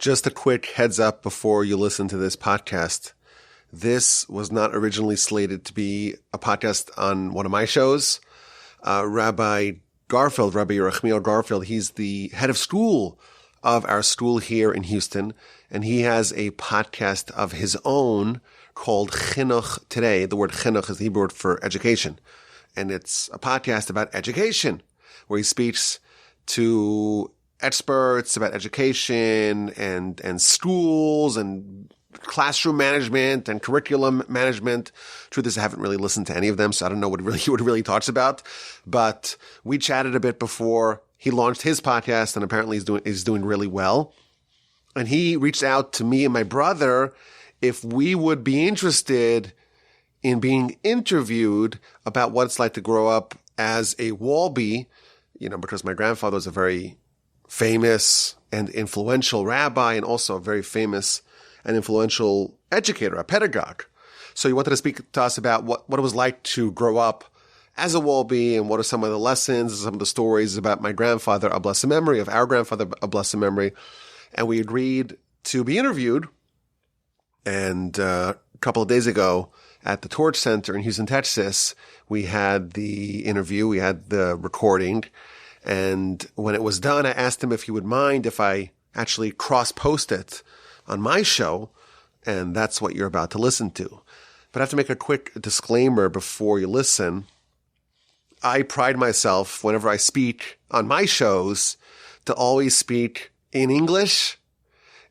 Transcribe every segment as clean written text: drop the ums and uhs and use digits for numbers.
Just a quick heads up before you listen to this podcast. This was not originally slated to be a podcast on one of my shows. Rabbi Garfield, Rabbi Yerachmiel Garfield, he's the head of school of our school here in Houston, and he has a podcast of his own called Chinuch Today. The word Chinuch is the Hebrew word for education, and it's a podcast about education, where he speaks to experts about education and schools and classroom management and curriculum management. Truth is, I haven't really listened to any of them, so I don't know what he really talks about. But we chatted a bit before he launched his podcast, and apparently he's doing really well. And he reached out to me and my brother if we would be interested in being interviewed about what it's like to grow up as a Wolbe, because my grandfather was a very famous and influential rabbi and also a very famous and influential educator, a pedagogue. So he wanted to speak to us about what it was like to grow up as a Wolbe and what are some of the lessons, some of the stories about my grandfather, a blessed memory, of our grandfather, a blessed memory. And we agreed to be interviewed. And a couple of days ago at the Torat Center in Houston, Texas, we had the interview, we had the recording. And when it was done, I asked him if he would mind if I actually cross-post it on my show, and that's what you're about to listen to. But I have to make a quick disclaimer before you listen. I pride myself, whenever I speak on my shows, to always speak in English,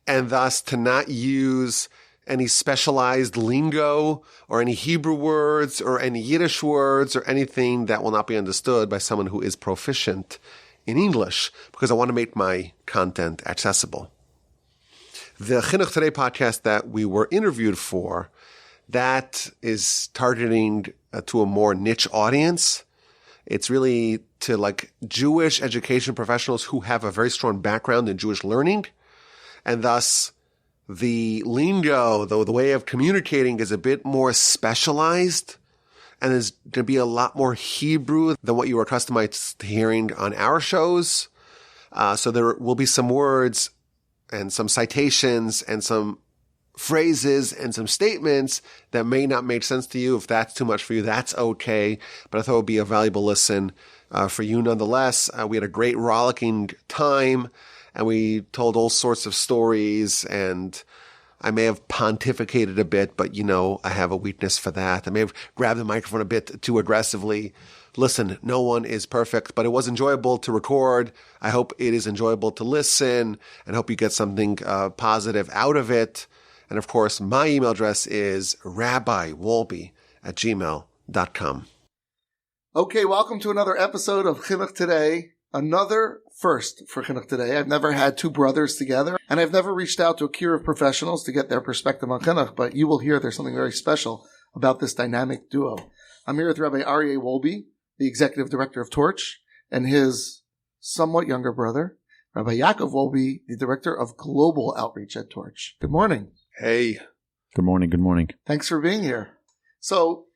and thus to not use any specialized lingo or any Hebrew words or any Yiddish words or anything that will not be understood by someone who is proficient in English, because I want to make my content accessible. The Chinuch Today podcast that we were interviewed for, that is targeting to a more niche audience. It's really to Jewish education professionals who have a very strong background in Jewish learning, and thus the lingo, the way of communicating is a bit more specialized, and there's going to be a lot more Hebrew than what you are accustomed to hearing on our shows. So there will be some words and some citations and some phrases and some statements that may not make sense to you. If that's too much for you, that's okay. But I thought it would be a valuable listen for you nonetheless. We had a great rollicking time, and we told all sorts of stories, and I may have pontificated a bit, but I have a weakness for that. I may have grabbed the microphone a bit too aggressively. Listen, no one is perfect, but it was enjoyable to record. I hope it is enjoyable to listen, and hope you get something positive out of it. And of course, my email address is rabbiwolbe@gmail.com. Okay, welcome to another episode of Chinuch Today. Another first for Chinuch Today. I've never had two brothers together, and I've never reached out to a queue of professionals to get their perspective on Chinuch, but you will hear there's something very special about this dynamic duo. I'm here with Rabbi Aryeh Wolbe, the executive director of Torch, and his somewhat younger brother, Rabbi Yaakov Wolbe, the director of global outreach at Torch. Good morning. Hey. Good morning. Good morning. Thanks for being here. So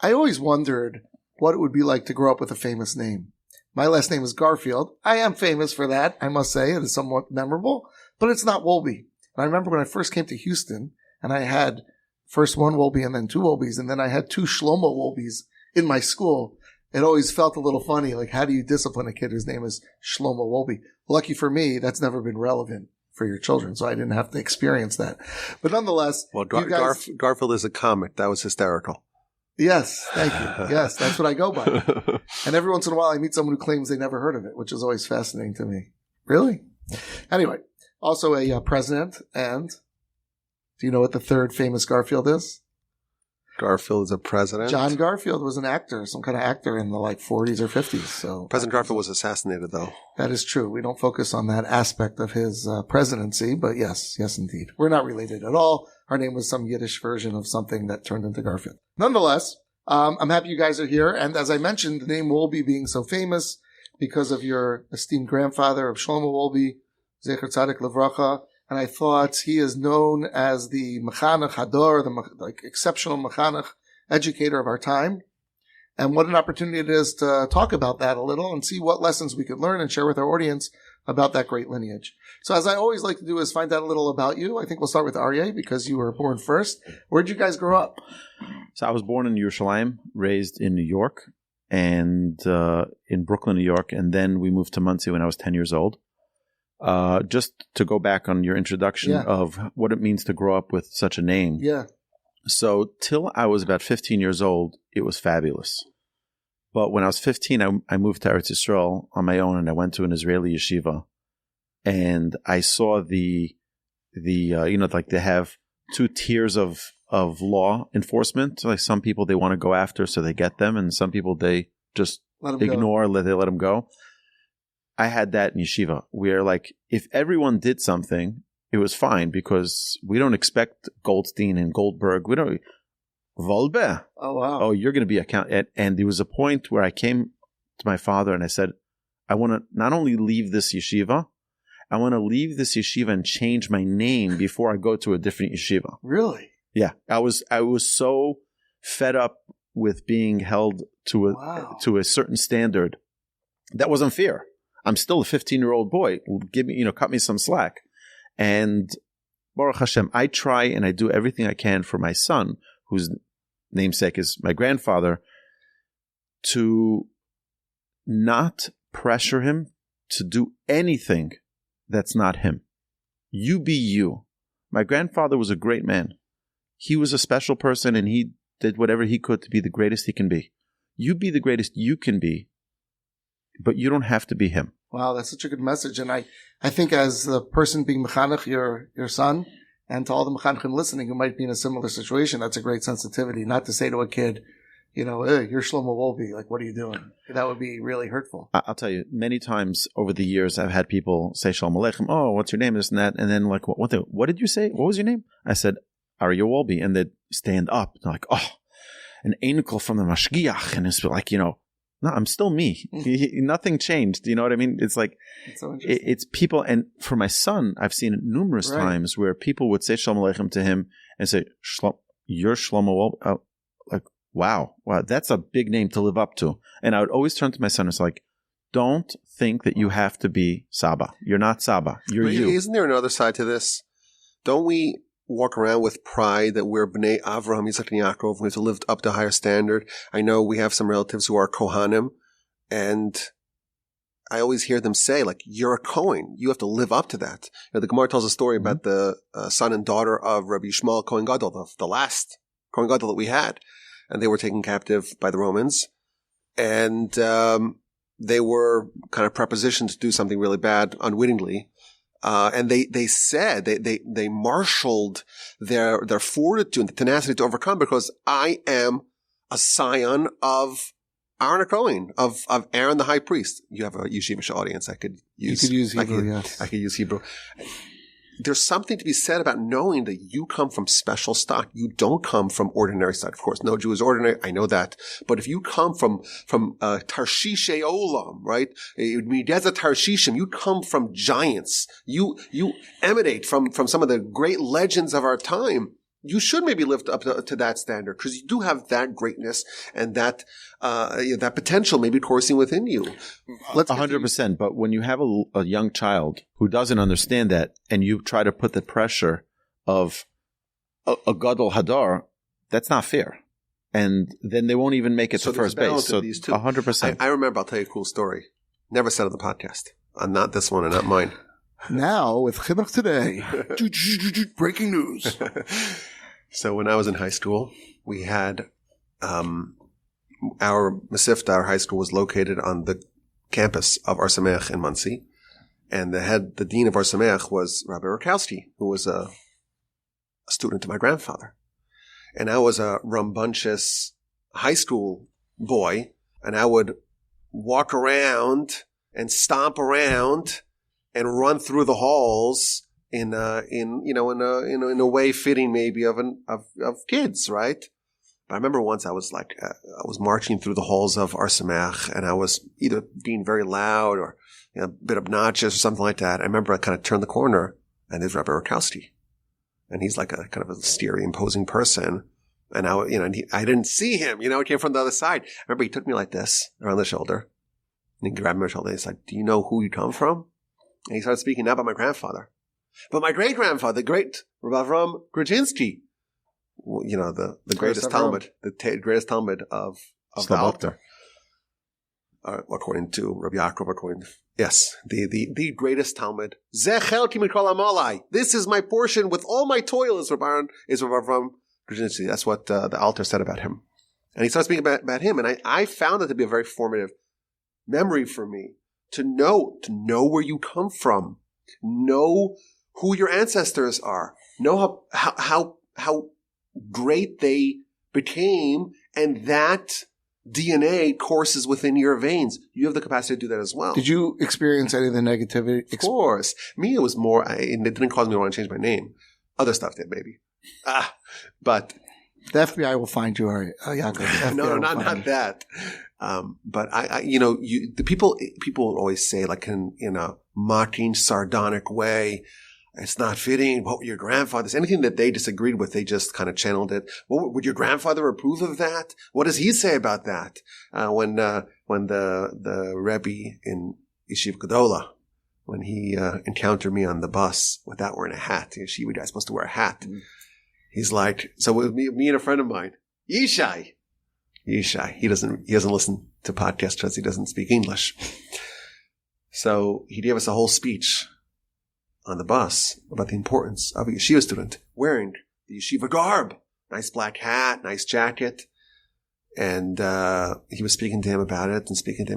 I always wondered what it would be like to grow up with a famous name. My last name is Garfield. I am famous for that, I must say. It is somewhat memorable, but it's not Wolbe. And I remember when I first came to Houston, and I had first one Wolbe and then two Wolbes, and then I had two Shlomo Wolbes in my school. It always felt a little funny, how do you discipline a kid whose name is Shlomo Wolbe? Lucky for me, that's never been relevant for your children, so I didn't have to experience that. But nonetheless, well, Garfield is a comic. That was hysterical. Yes, thank you. Yes, that's what I go by. And every once in a while, I meet someone who claims they never heard of it, which is always fascinating to me. Really? Anyway, also a president, and do you know what the third famous Garfield is? Garfield is a president. John Garfield was an actor, some kind of actor in the 40s or 50s. So President Garfield was assassinated, though. That is true. We don't focus on that aspect of his presidency, but yes, indeed. We're not related at all. Our name was some Yiddish version of something that turned into Garfield. Nonetheless, I'm happy you guys are here. And as I mentioned, the name Wolbe being so famous because of your esteemed grandfather of Shlomo Wolbe, Zecher Tzadik Levracha. And I thought he is known as the Mechanech Hador, the exceptional Mechanech educator of our time. And what an opportunity it is to talk about that a little and see what lessons we could learn and share with our audience about that great lineage. So as I always like to do is find out a little about you. I think we'll start with Aryeh because you were born first. Where'd you guys grow up? So I was born in Yerushalayim, raised in New York, and in Brooklyn, New York, and then we moved to Monsey when I was 10 years old. Just to go back on your introduction of what it means to grow up with such a name. Yeah. So till I was about 15 years old, it was fabulous. But when I was 15, I moved to Eretz Yisrael on my own, and I went to an Israeli yeshiva, and I saw the like they have two tiers of law enforcement. Like some people they want to go after, so they get them, and some people they just ignore, let them go. I had that in yeshiva, where like if everyone did something, it was fine because we don't expect Goldstein and Goldberg. We don't. Wolbe. Oh, wow. Oh, you're going to be accountant. And there was a point where I came to my father and I said, I want to not only leave this yeshiva, I want to leave this yeshiva and change my name before I go to a different yeshiva. Really? Yeah. I was so fed up with being held to a certain standard. That was unfair. I'm still a 15-year-old boy. Give me, cut me some slack. And Baruch Hashem, I try and I do everything I can for my son, whose namesake is my grandfather, to not pressure him to do anything that's not him. You be you. My grandfather was a great man. He was a special person, and he did whatever he could to be the greatest he can be. You be the greatest you can be, but you don't have to be him. Wow, that's such a good message. And I think as the person being mechanech, your son, and to all the mechanechim listening who might be in a similar situation, that's a great sensitivity. Not to say to a kid, hey, you're Shlomo Wolbe, like, what are you doing? That would be really hurtful. I'll tell you, many times over the years, I've had people say Shalom Aleichem, oh, what's your name, this and that, and then like, what did you say? What was your name? I said, Aryeh Wolbe, and they'd stand up, and like, oh, an Einikl from the Mashgiach, and it's like, no, I'm still me. Nothing changed. You know what I mean? It's like, it's people. And for my son, I've seen it numerous times where people would say Shalom Aleichem to him and say, you're Shlomo Wolbe. Oh, like, wow, that's a big name to live up to. And I would always turn to my son and say, like, don't think that you have to be Saba. You're not Saba. You're you. Isn't there another side to this? Don't we walk around with pride that we're Bnei Avraham, Yitzchak, and Yaakov? We have to live up to a higher standard. I know we have some relatives who are Kohanim, and I always hear them say, like, you're a Kohen. You have to live up to that. The Gemara tells a story about the son and daughter of Rabbi Shmuel Kohen Gadol, the last Kohen Gadol that we had. And they were taken captive by the Romans. And they were kind of prepositioned to do something really bad unwittingly. And they said, they marshaled their fortitude and the tenacity to overcome, because I am a scion of Aaron HaKohen, of Aaron the high priest. You have a yeshivish audience. I could use. You could use Hebrew, yes. I could use Hebrew. There's something to be said about knowing that you come from special stock. You don't come from ordinary stock. Of course, no Jew is ordinary. I know that. But if you come from Tarshishe Olam, right? Mideza Tarshishim, you come from giants. You emanate from some of the great legends of our time. You should maybe lift up to that standard, because you do have that greatness and that potential maybe coursing within you. 100%. But when you have a young child who doesn't understand that, and you try to put the pressure of a Gadol Hadar, that's not fair. And then they won't even make it to first base. So 100%. I remember, I'll tell you a cool story. Never said on the podcast. Not this one and not mine. Now with Chinuch Today. Breaking news. So when I was in high school, we had our Masifta, our high school, was located on the campus of Ar Sameach in Monsey. And the dean of Ar Sameach was Rabbi Garfield, who was a student of my grandfather. And I was a rambunctious high school boy, and I would walk around and stomp around and run through the halls in a way fitting maybe of kids, right? But I remember once I was marching through the halls of Ar Sameach, and I was either being very loud or a bit obnoxious or something like that. I remember I kind of turned the corner, and there's Rabbi Garfield, and he's like a kind of a scary, imposing person. And I didn't see him. It came from the other side. I remember he took me like this around the shoulder, and he grabbed me on the shoulder. And he's like, "Do you know who you come from?" And he started speaking not about my grandfather, but my great-grandfather, the great Rav Avram Grudzinski, the greatest Talmud, greatest Talmud of the Alter. According to Rabbi Yaakov, the greatest Talmud. This is my portion with all my toil, is Rav Avram Grudzinski. That's what the Alter said about him. And he starts speaking about him, and I found it to be a very formative memory for me to know where you come from, know who your ancestors are, know how great they became, and that DNA courses within your veins. You have the capacity to do that as well. Did you experience any of the negativity? Of course. Me, it was more, it didn't cause me to want to change my name. Other stuff did, maybe. But the FBI will find you, Yaakov. No, not that. But the people always say, like in a mocking, sardonic way, it's not fitting. What would your grandfather say? Anything that they disagreed with, they just kind of channeled it. Would your grandfather approve of that? What does he say about that? When the Rebbe in Yeshiva Gedola, when he encountered me on the bus without wearing a hat, the Yeshiva guy's supposed to wear a hat. Mm-hmm. He's like, so with me and a friend of mine, Yishai. He doesn't listen to podcasts because he doesn't speak English. So he gave us a whole speech on the bus about the importance of a yeshiva student wearing the yeshiva garb, nice black hat, nice jacket. And he was speaking to him about it and speaking to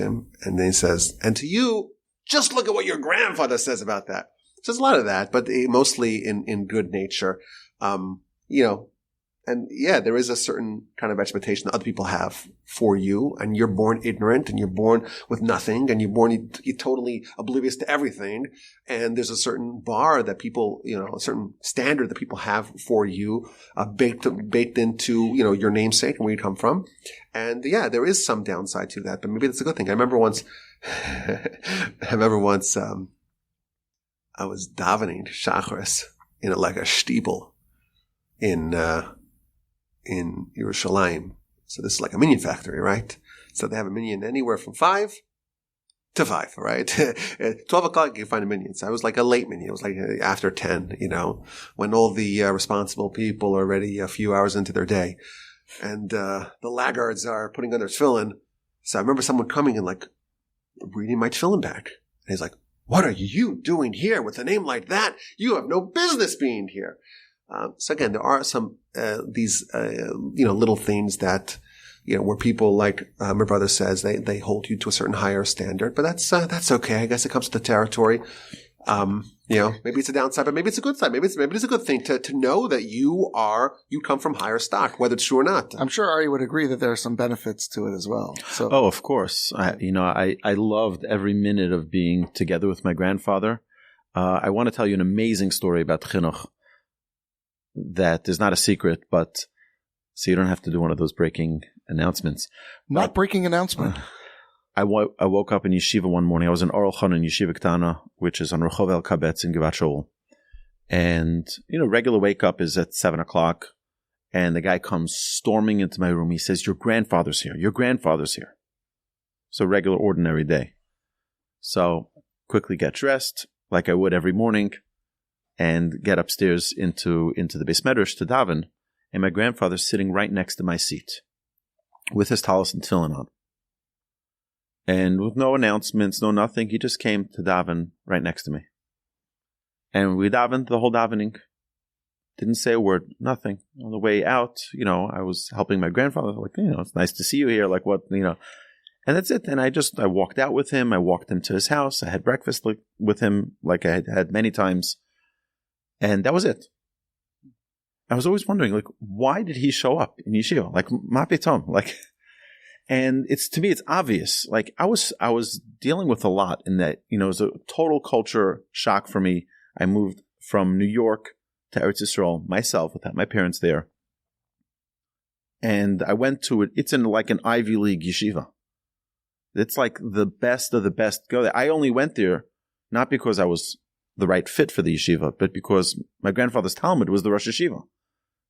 him. And then he says, and to you, just look at what your grandfather says about that. So there's a lot of that, but mostly in good nature. And yeah, there is a certain kind of expectation that other people have for you, and you're born ignorant, and you're born with nothing, and you're totally oblivious to everything. And there's a certain bar that people, a certain standard that people have for you, baked into, your namesake and where you come from. And yeah, there is some downside to that, but maybe that's a good thing. I remember once, I was davening Shacharis in a shtibel in Yerushalayim. So this is like a minyan factory, right? So they have a minyan anywhere from 5 to 5, right? At 12 o'clock you can find a minyan. So I was like a late minyan. It was like after 10, when all the responsible people are already a few hours into their day. And the laggards are putting on their tefillin. So I remember someone coming and reading my tefillin back. And he's like, what are you doing here with a name like that? You have no business being here. So again, there are some these little things that where people, like my brother says, they hold you to a certain higher standard, but that's okay. I guess it comes to the territory. Maybe it's a downside, but maybe it's a good side. Maybe it's a good thing to know that you come from higher stock, whether it's true or not. I'm sure Ari would agree that there are some benefits to it as well. So, of course. I loved every minute of being together with my grandfather. I want to tell you an amazing story about Chinuch that is not a secret, but so you don't have to do one of those breaking announcements. Breaking announcement. I woke up in Yeshiva one morning. I was in Oral Chon in Yeshiva Ktana, which is on Rehov El Kabetz in Givat Shaul. And, regular wake up is at 7 o'clock. And the guy comes storming into my room. He says, your grandfather's here. Your grandfather's here. So regular, ordinary day. So quickly get dressed like I would every morning and get upstairs into the Beis Medrash to daven. And my grandfather's sitting right next to my seat with his talis and tefillin on. And with no announcements, no nothing, he just came to daven right next to me. And we davened the whole davening. Didn't say a word, nothing. On the way out, I was helping my grandfather, it's nice to see you here, and that's it. And I walked out with him. I walked him to his house. I had breakfast with him like I had many times. And that was it. I was always wondering, why did he show up in yeshiva? Ma pitom, and to me, it's obvious. I was dealing with a lot in that, it was a total culture shock for me. I moved from New York to Eretz Yisrael myself without my parents there. And I went to it. It's in an Ivy League yeshiva. It's the best of the best go there. I only went there not because I was the right fit for the yeshiva, but because my grandfather's Talmud was the Rosh Yeshiva.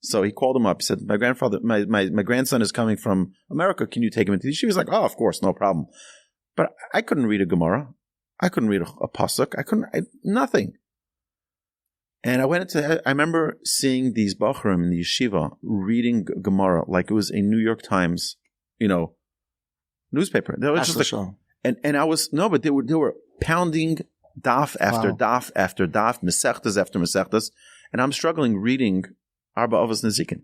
So he called him up. He said, my grandson is coming from America. Can you take him into the yeshiva? He was like, oh, of course, no problem. But I couldn't read a Gemara. I couldn't read a pasuk. Nothing. And I remember seeing these Bachurim in the Yeshiva reading Gemara like it was a New York Times, newspaper. They were just like, and I was, no, but they were pounding daf after daf after daf, mesechtas after mesechtas, and I'm struggling reading Arba Avos Nezikin.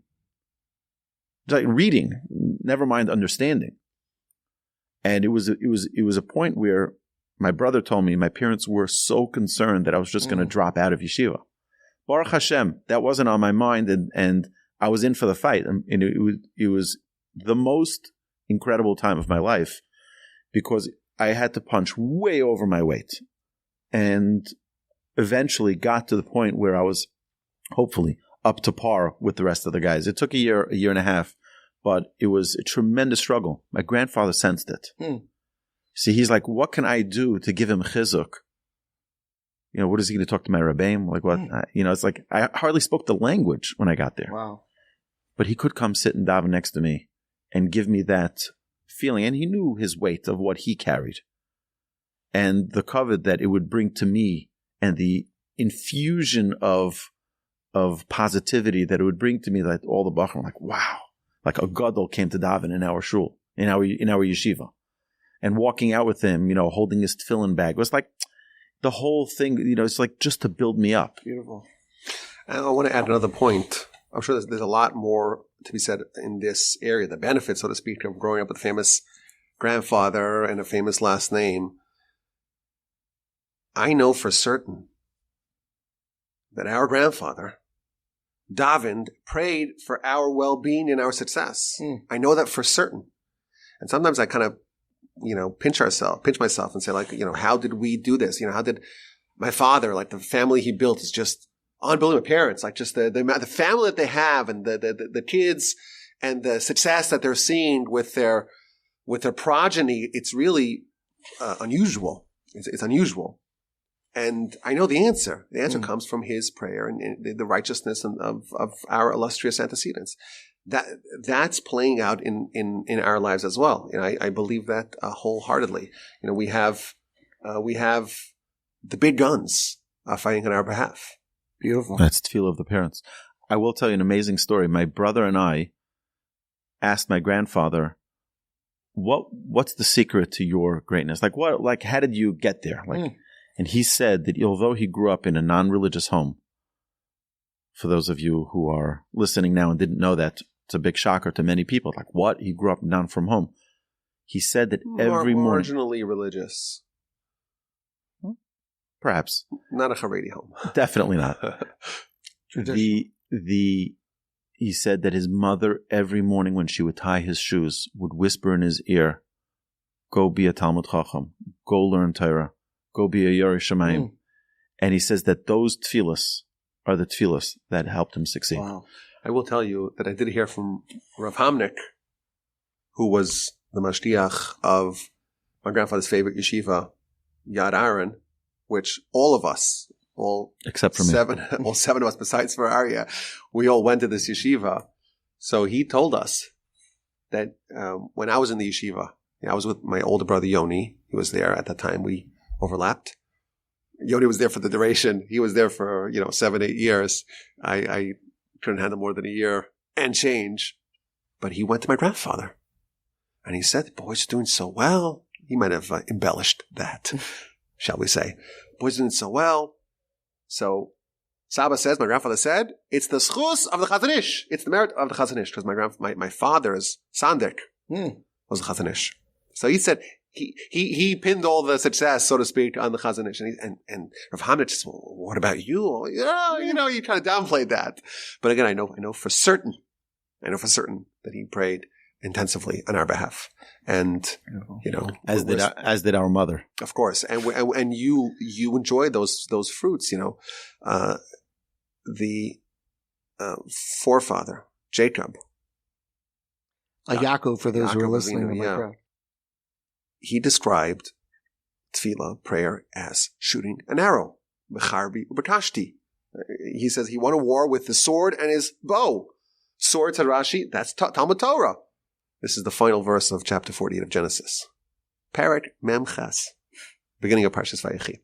Like reading, never mind understanding. And it was a point where my brother told me my parents were so concerned that I was just going to drop out of yeshiva. Baruch Hashem, that wasn't on my mind, and I was in for the fight. And it was the most incredible time of my life because I had to punch way over my weight, and eventually got to the point where I was hopefully up to par with the rest of the guys. It took a year and a half, but it was a tremendous struggle. My grandfather sensed it. See, he's like, what can I do to give him chizuk? What is he going to talk to my rabbeim? Like what? It's like I hardly spoke the language when I got there. Wow. But he could come sit and daven next to me and give me that feeling. And he knew his weight of what he carried and the covet that it would bring to me and the infusion of positivity that it would bring to me, that all the bachrim like, wow, like a gadol came to daven in our shul, in our yeshiva, and walking out with him, holding his tefillin bag. It was like the whole thing, it's like just to build me up. Beautiful. And I want to add another point. I'm sure there's a lot more to be said in this area, the benefits, so to speak, of growing up with a famous grandfather and a famous last name. I know for certain that our grandfather davened, prayed for our well-being and our success. I know that for certain. And sometimes I kind of, pinch myself and say, like, how did we do this? How did my father, like the family he built is just unbelievable. Parents, like just the family that they have and the kids and the success that they're seeing with their progeny. It's really unusual. It's unusual. And I know the answer. The answer comes from his prayer and the righteousness of our illustrious antecedents. That's playing out in our lives as well. And I believe that wholeheartedly. We have the big guns fighting on our behalf. Beautiful. That's the feel of the parents. I will tell you an amazing story. My brother and I asked my grandfather, what's the secret to your greatness? Like how did you get there? And he said that although he grew up in a non-religious home, for those of you who are listening now and didn't know that, it's a big shocker to many people. Like, what? He grew up non from home. He said that every morning... Marginally religious. Perhaps. Not a Haredi home. Definitely not. He said that his mother, every morning when she would tie his shoes, would whisper in his ear, go be a Talmud Chacham, go learn Torah, go be a Yoreh Shamayim. And he says that those tefillas are the tefillas that helped him succeed. Wow. I will tell you that I did hear from Rav Hamnik, who was the mashgiach of my grandfather's favorite yeshiva, Yad Aaron, which all of us, except for all seven of us besides for Arya, we all went to this yeshiva. So he told us that when I was in the yeshiva, I was with my older brother Yoni. He was there at that time. We overlapped. Yoni was there for the duration. He was there for 7-8 years. I couldn't handle more than a year and change. But he went to my grandfather and he said, the boys are doing so well. He might have embellished that, shall we say. Boys are doing so well. So Saba says, my grandfather said, it's the schus of the Chazon Ish. It's the merit of the Chazon Ish, because my father's sandik was the Chazon Ish. So he said, he pinned all the success, so to speak, on the Chazon Ish. And Rav Hamnet says, well, what about you? You kind of downplayed that. But again, I know for certain that he prayed intensively on our behalf. And, as did our mother. Of course. And you enjoy those fruits, the forefather, Jacob. Yaakov, for those who are listening. Yeah. He described tefillah, prayer, as shooting an arrow. Becharbi ubekashti. He says he won a war with the sword and his bow. Sword to Rashi, that's Talmud Torah. This is the final verse of chapter 48 of Genesis. Parak Mem Ches. beginning of Parshas Vayechi.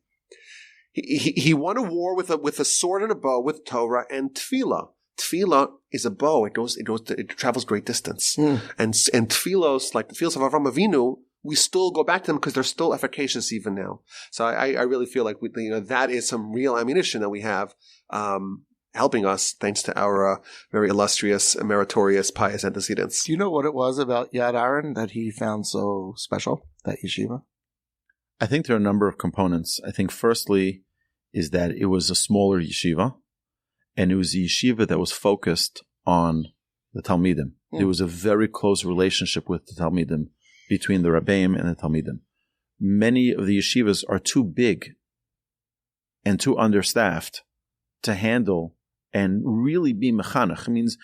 He won a war with a sword and a bow with Torah and Tefillah. Tefillah is a bow. It travels great distance. And tefillos, like the tefillos of Avraham Avinu, we still go back to them because they're still efficacious even now. So I really feel like that is some real ammunition that we have helping us thanks to our very illustrious, meritorious, pious antecedents. Do you know what it was about Yad Aaron that he found so special, that yeshiva? I think there are a number of components. I think firstly is that it was a smaller yeshiva, and it was a yeshiva that was focused on the Talmidim. There was a very close relationship with the Talmidim, between the Rabbeim and the Talmidim. Many of the yeshivas are too big and too understaffed to handle and really be mechanech. It means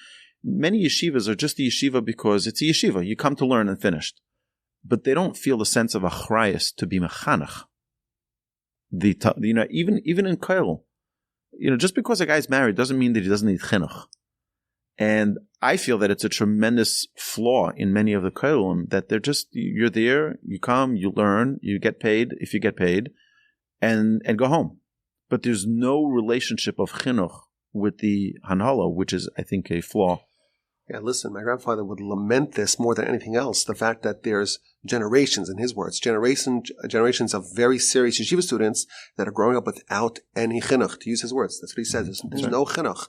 many yeshivas are just a yeshiva because it's a yeshiva. You come to learn and finished. But they don't feel the sense of achrayus to be mechanech. Even in Koil, just because a guy's married doesn't mean that he doesn't need chinuch. And I feel that it's a tremendous flaw in many of the Koilim that you're there, you come, you learn, you get paid if you get paid, and go home. But there's no relationship of chinuch with the hanhala, which is, I think, a flaw. Yeah, listen, my grandfather would lament this more than anything else, the fact that there's generations, in his words, generations of very serious yeshiva students that are growing up without any chinuch, to use his words. That's what he says. There's no chinuch.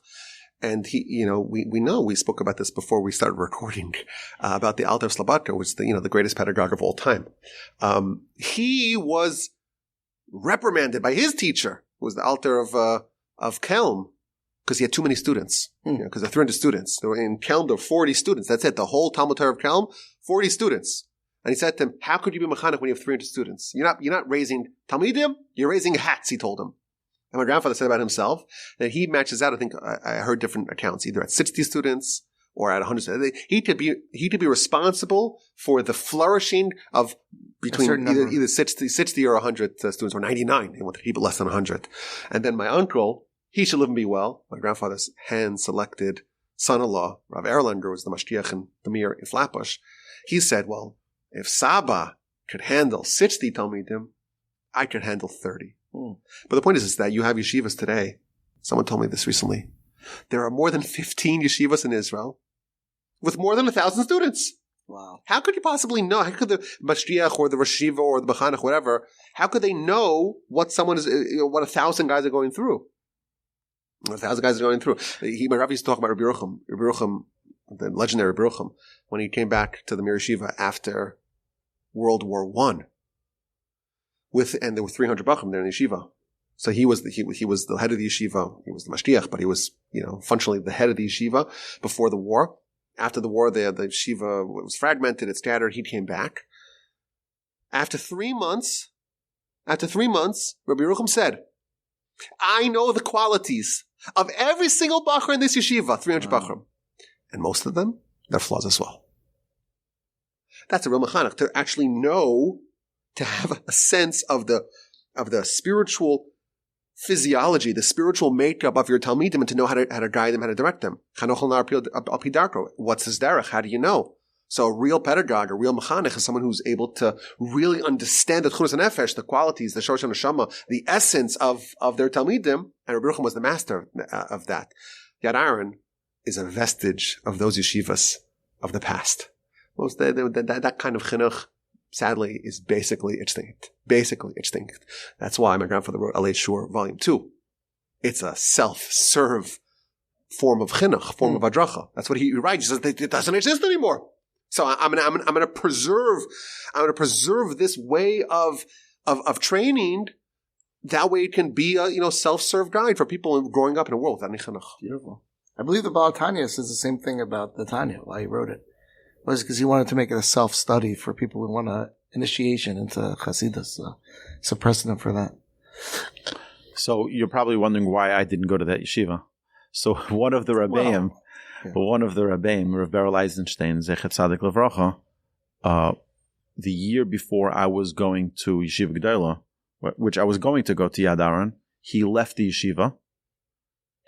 And we spoke about this before we started recording, about the Alter of Slobodka, which is the greatest pedagogue of all time. He was reprimanded by his teacher, who was the Alter of Kelm, because he had too many students. Because there are 300 students. In Kelm, there were 40 students. That's it. The whole Talmud Torah of Kelm, 40 students. And he said to him, how could you be mechanech when you have 300 students? You're not raising Talmidim, you're raising hats, he told him. And my grandfather said about himself that he matches out, I think I heard different accounts, either at 60 students or at 100 students. He could be responsible for the flourishing of between either 60 or 100 students, or 99. He wanted to keep it less than 100. And then my uncle, he should live and be well. My grandfather's hand-selected son-in-law, Rav Erlander, was the Mashgiach in the Mir in Flatbush. He said, well, if Saba could handle 60 Talmidim, I could handle 30. But the point is that you have yeshivas today. Someone told me this recently. There are more than 15 yeshivas in Israel with more than 1,000 students. Wow. How could you possibly know? How could the Mashgiach or the Rashiva or the Bechanach, whatever, how could they know what someone is, what 1,000 guys are going through? 1,000 guys are going through. My Rabbi used to talk about Rabbi Yerucham, the legendary Rabbi Yerucham, when he came back to the Mir Yeshiva after World War I. And there were 300 Bachim there in the yeshiva. So he was the head of the yeshiva. He was the mashgiach, but he was, functionally the head of the yeshiva before the war. After the war, the yeshiva was fragmented, it scattered. He came back. After 3 months, Rabbi Yerucham said, I know the qualities of every single Bachar in this yeshiva, 300 Bachrim. And most of them, they're flaws as well. That's a real mechanech, to actually know, to have a sense of the spiritual physiology, the spiritual makeup of your Talmidim, and to know how to guide them, how to direct them. What's his derech? How do you know? So a real pedagogue, a real mechanech, is someone who's able to really understand the tchunas nefesh, the qualities, the shorosh neshama, the essence of their Talmidim, and Rabbi Yerucham was the master of that. Yad Aaron is a vestige of those yeshivas of the past. That kind of chinuch, sadly, is basically extinct. That's why my grandfather wrote Alei Shur, Volume 2. It's a self-serve form of chinuch, form of adracha. That's what he writes. He says it doesn't exist anymore. So I'm going to preserve this way of training. That way it can be a self-serve guide for people growing up in a world without any chinuch. Beautiful. I believe the Baal Tanya says the same thing about the Tanya, why he wrote it. It was because he wanted to make it a self-study for people who want an initiation into Hasidus. It's a precedent for that. So you're probably wondering why I didn't go to that yeshiva. So one of the Rabbeim, Rav Beryl Eisenstein, Zechet Tzadik Levracha, the year before I was going to Yeshiva G'dayla, which I was going to go to Yad Aaron, he left the yeshiva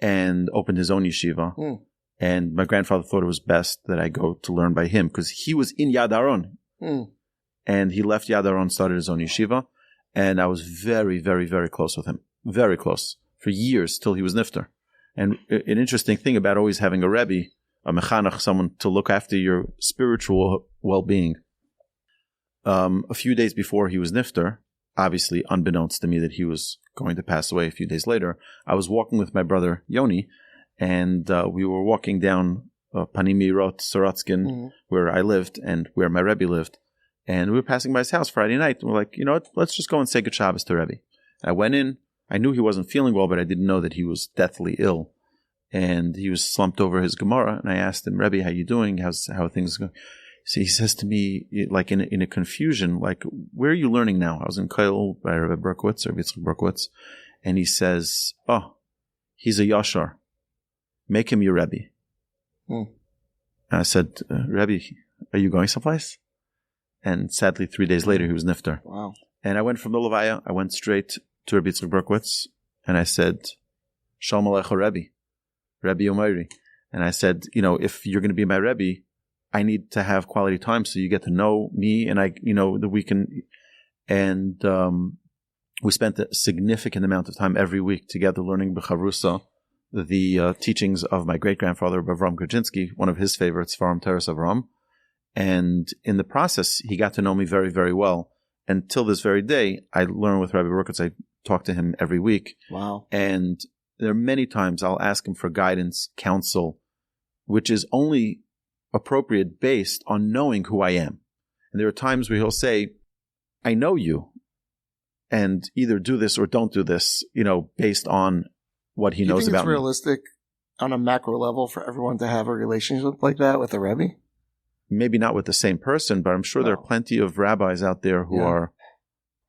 and opened his own yeshiva. And my grandfather thought it was best that I go to learn by him because he was in Yad Aaron. And he left Yad Aaron, started his own yeshiva. And I was very, very, very close with him. Very close. For years, till he was nifter. And an interesting thing about always having a Rebbe, a mechanach, someone to look after your spiritual well-being. A few days before he was nifter, obviously unbeknownst to me that he was going to pass away a few days later, I was walking with my brother Yoni, and we were walking down Panimi Rot, Sorotskin, where I lived and where my Rebbe lived. And we were passing by his house Friday night. And we're like, you know what? Let's just go and say good Shabbos to Rebbe. I went in. I knew he wasn't feeling well, but I didn't know that he was deathly ill. And he was slumped over his Gemara. And I asked him, Rebbe, how you doing? How are things going? So he says to me, like in a confusion, like, where are you learning now? I was in Koil by Rabbi Berkowitz, Rabbi Yitzchak Berkowitz. And he says, oh, he's a Yashar. Make him your Rebbe. And I said, Rebbe, are you going someplace? And sadly, 3 days later, he was nifter. Wow. And I went from the Levaya, I went straight to Rabbi Yitzchak Berkowitz, and I said, Shalom Aleichem Rebbe, Rebbe Omeiri. And I said, you know, if you're going to be my Rebbe, I need to have quality time so you get to know me, and that we can, and we spent a significant amount of time every week together learning B'chavrusa, the teachings of my great-grandfather, Avram Grodzinski, one of his favorites, Faram Teres Avram. And in the process, he got to know me very, very well. And till this very day, I learn with Rabbi Berkowitz. I talk to him every week. Wow. And there are many times I'll ask him for guidance, counsel, which is only appropriate based on knowing who I am. And there are times where he'll say, I know you, and either do this or don't do this, based on what he knows about me. Do you think it's realistic on a macro level for everyone to have a relationship like that with a Rebbe? Maybe not with the same person, but I'm sure there are plenty of rabbis out there who are,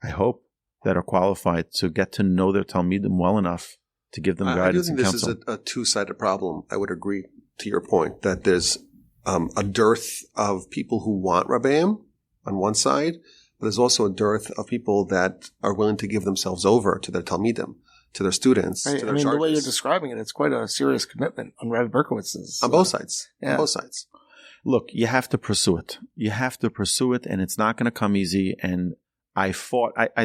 I hope, that are qualified to get to know their Talmidim well enough to give them guidance and counsel. I do think this is a two-sided problem. I would agree to your point that there's a dearth of people who want Rabbeim on one side, but there's also a dearth of people that are willing to give themselves over to their Talmidim, to their students, right. to their charges. The way you're describing it, it's quite a serious commitment on Rabbi Berkowitz's. On both sides. Yeah. On both sides. Look, you have to pursue it. You have to pursue it, and it's not going to come easy. And I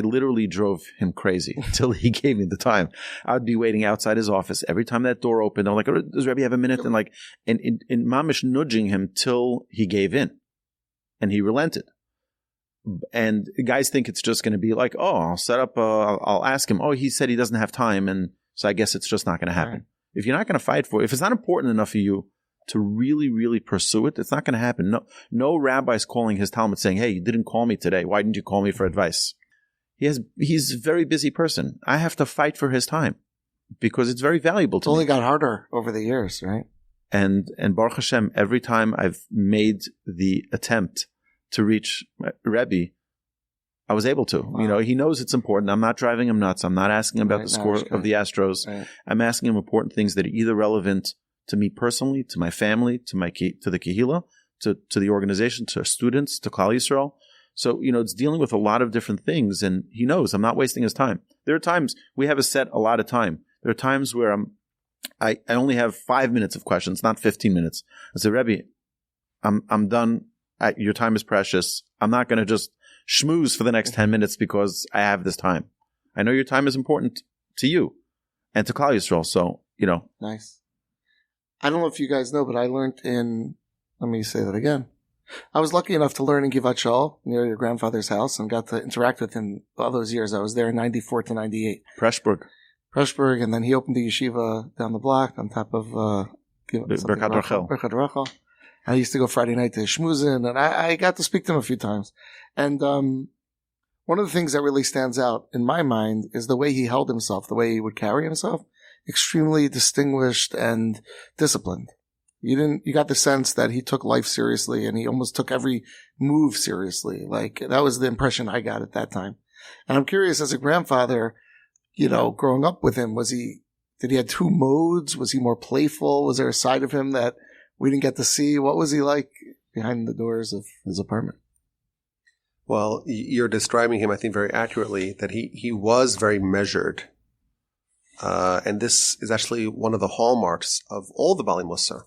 literally drove him crazy until he gave me the time. I would be waiting outside his office. Every time that door opened, I'm like, does Rebbe have a minute? And in mamish nudging him till he gave in. And he relented. And guys think it's just going to be like, oh, I'll set up, I'll ask him. Oh, he said he doesn't have time. And so I guess it's just not going to happen. Right. If you're not going to fight for it, if it's not important enough for you to really, really pursue it, it's not going to happen. No rabbi's calling his Talmud saying, hey, you didn't call me today. Why didn't you call me for advice? He's a very busy person. I have to fight for his time because it's very valuable to me. It's only got harder over the years, right? And Baruch Hashem, every time I've made the attempt to reach Rebbe, I was able to. Wow. He knows it's important. I'm not driving him nuts. I'm not asking him about the score of the Astros. Right. I'm asking him important things that are either relevant to me personally, to my family, to the Kehillah, to the organization, to students, to Klal Yisrael. So, it's dealing with a lot of different things, and he knows I'm not wasting his time. There are times we have a set a lot of time. There are times where I only have 5 minutes of questions, not 15 minutes. I say, Rebbe, I'm done. Your time is precious. I'm not going to just schmooze for the next 10 minutes because I have this time. I know your time is important to you and to Klal Yisrael. So, Nice. I don't know if you guys know, but I learned let me say that again. I was lucky enough to learn in Givat Shaul, near your grandfather's house, and got to interact with him all those years. I was there in 94 to 98. Preshburg, and then he opened the yeshiva down the block on top of Birkat Rachel. I used to go Friday night to Shmuzin, and I got to speak to him a few times. And one of the things that really stands out in my mind is the way he held himself, the way he would carry himself. Extremely distinguished and disciplined. You got the sense that he took life seriously, and he almost took every move seriously. Like, that was the impression I got at that time. And I'm curious, as a grandfather, growing up with him, did he have two modes? Was he more playful? Was there a side of him that we didn't get to see? What was he like behind the doors of his apartment? Well, you're describing him, I think, very accurately, that he was very measured. And this is actually one of the hallmarks of all the Bali Musar,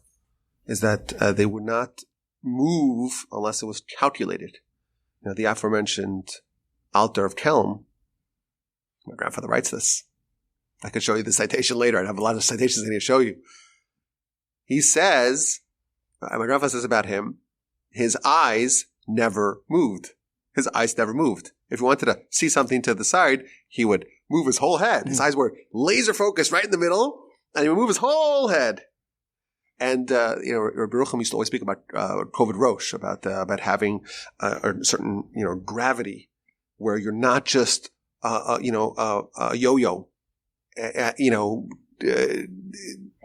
is that they would not move unless it was calculated. The aforementioned Altar of Kelm My grandfather writes this. I could show you the citation later. I'd have a lot of citations I need to show you. He says, my grandfather says about him, his eyes never moved. His eyes never moved. If he wanted to see something to the side, he would move his whole head. His eyes were laser focused right in the middle, and he would move his whole head. And, Rabbi Yerucham used to always speak about Kovid Rosh, about having a certain, gravity where you're not just, a yo-yo,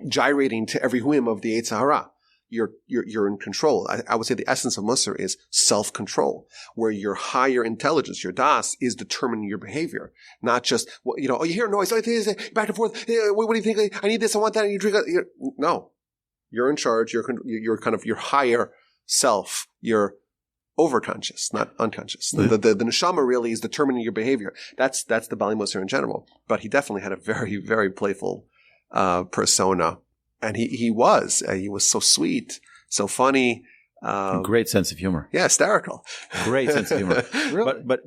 gyrating to every whim of the Yetzer Hara. You're in control. I would say the essence of Musar is self-control, where your higher intelligence, your das, is determining your behavior, not just, you hear a noise, back and forth, what do you think? I need this, I want that, and you drink it. No. You're in charge. You're kind of your higher self. You're overconscious, not unconscious. The neshama really is determining your behavior. That's the Bali Musar in general. But he definitely had a very, very playful persona. And he was so sweet, so funny. Great sense of humor. Yeah, hysterical. Great sense of humor. Really? But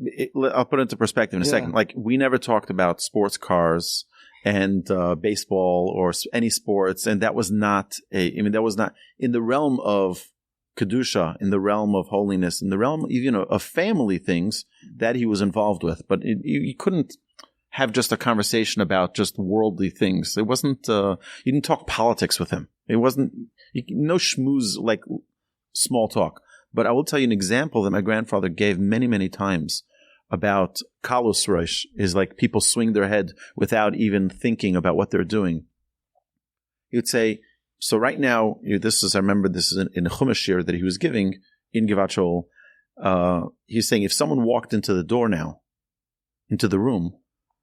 I'll put it into perspective in a second. Like, we never talked about sports cars and baseball or any sports, and that was not in the realm of Kedusha, in the realm of holiness, in the realm of family things that he was involved with. But you couldn't have just a conversation about just worldly things. It wasn't, you didn't talk politics with him. It wasn't, no schmooze like small talk. But I will tell you an example that my grandfather gave many, many times about kalus rosh, is like people swing their head without even thinking about what they're doing. He would say, so right now, I remember this is in a Chumash shir that he was giving in Givat Shaul. He's saying, if someone walked into the door now, into the room,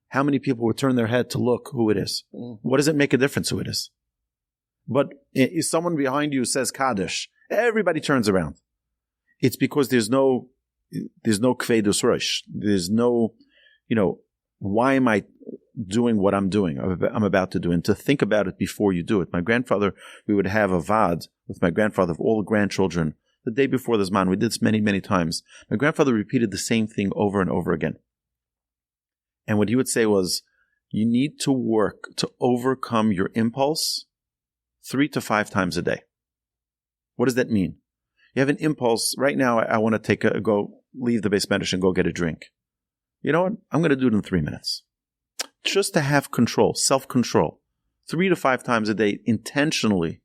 how many people would turn their head to look who it is? What does it make a difference who it is? But if someone behind you says Kaddish, everybody turns around. It's because there's no kvedus rosh. There's no, why am I doing what I'm doing? I'm about to do, and to think about it before you do it. My grandfather, we would have a vad with my grandfather of all the grandchildren the day before the Zman. We did this many, many times. My grandfather repeated the same thing over and over again. And what he would say was, you need to work to overcome your impulse 3 to 5 times a day. What does that mean? You have an impulse. Right now, I want to leave the base medrash and go get a drink. You know what? I'm going to do it in 3 minutes. Just to have control, self-control, 3 to 5 times a day, intentionally,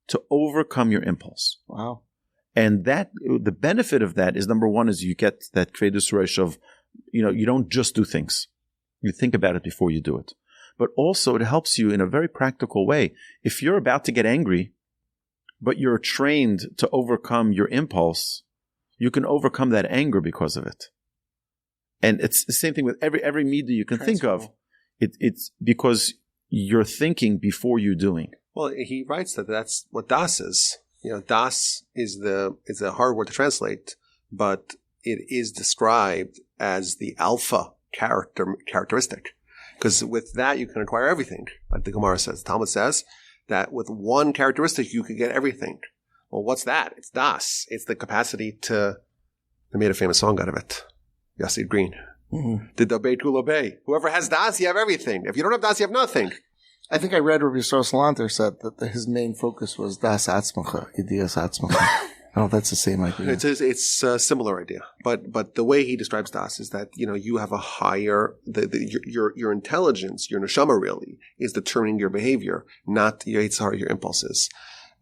to overcome your impulse. Wow. And the benefit of that is, number one, is you get that kvedus rosh of, you don't just do things. You think about it before you do it. But also, it helps you in a very practical way. If you're about to get angry, but you're trained to overcome your impulse, you can overcome that anger because of it. And it's the same thing with every midah you can think of. It's because you're thinking before you're doing. Well, he writes that that's what das is. Das is a hard word to translate, but it is described as the alpha characteristic. Because with that, you can acquire everything. Like the Gemara says, the Talmud says that with one characteristic, you can get everything. Well, what's that? It's das. It's the capacity to, they made a famous song out of it. Yassid Green. Did the Beit Kula Bay. Whoever has das, you have everything. If you don't have das, you have nothing. I think I read Rabbi Yisrael Salanter said that his main focus was das atzmacha, idiyas atzmacha. Oh, that's the same idea. It's a similar idea, but the way he describes das is that you have a higher your intelligence, your neshama really is determining your behavior, not your Yetzer Hara, your impulses,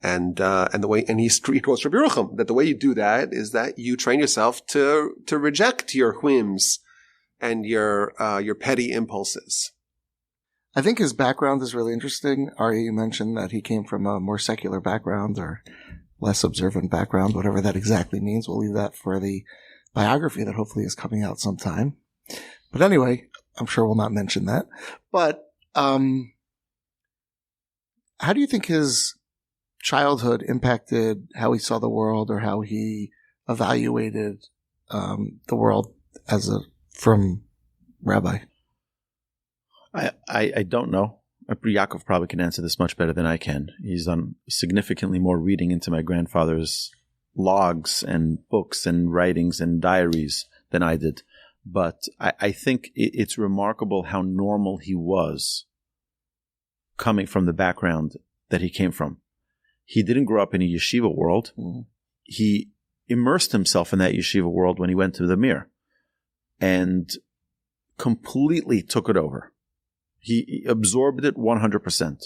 and the way he quotes Rabbi Yerucham that the way you do that is that you train yourself to reject your whims and your petty impulses. I think his background is really interesting. Ari, you mentioned that he came from a more secular background or less observant background, whatever that exactly means. We'll leave that for the biography that hopefully is coming out sometime. But anyway, I'm sure we'll not mention that. But how do you think his childhood impacted how he saw the world or how he evaluated the world from rabbi? I don't know. Yaakov probably can answer this much better than I can. He's done significantly more reading into my grandfather's logs and books and writings and diaries than I did. But I think it's remarkable how normal he was coming from the background that he came from. He didn't grow up in a yeshiva world. Mm-hmm. He immersed himself in that yeshiva world when he went to the Mir and completely took it over. He absorbed it 100%.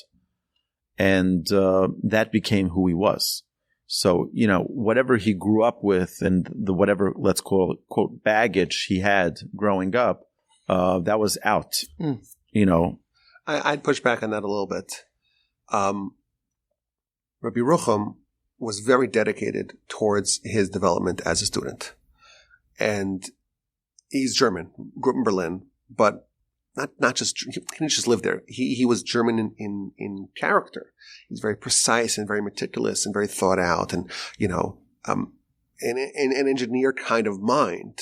And that became who he was. So, whatever he grew up with and the whatever, let's call it, quote, baggage he had growing up, that was out, I'd push back on that a little bit. Rabbi Yerucham was very dedicated towards his development as a student. And he's German, grew up in Berlin, but not just, he didn't just live there. He was German in character. He's very precise and very meticulous and very thought out and, an engineer kind of mind.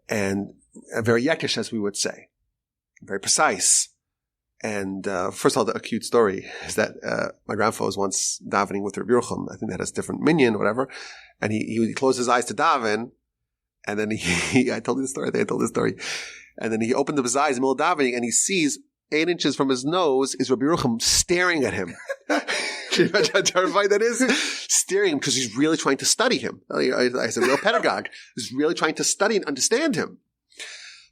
And very Yekish, as we would say. Very precise. And first of all, the cute story is that my grandfather was once davening with Rabbi Yerucham. I think that has different minyan or whatever. And he closed his eyes to daven. And then I told you the story. And then he opened up his eyes in the middle of davening and he sees 8 inches from his nose is Rabbi Yerucham staring at him. Can you imagine how terrifying that is? Staring at him because he's really trying to study him. He's a real pedagogue. He's really trying to study and understand him.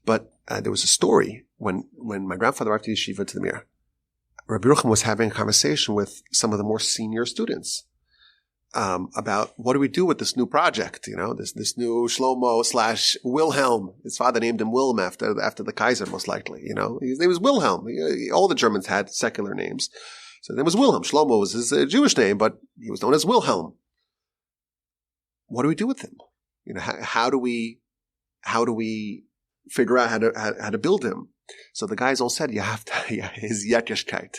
But there was a story when my grandfather arrived to Yeshiva to the Mir. Rabbi Yerucham was having a conversation with some of the more senior students about what do we do with this new project, this new Shlomo / Wilhelm. His father named him Wilhelm after the Kaiser, most likely. His name was Wilhelm. All the Germans had secular names. So his name was Wilhelm. Shlomo was his Jewish name, but he was known as Wilhelm. What do we do with him? How do we figure out how to build him? So the guys all said, you have to, his Yekishkeit,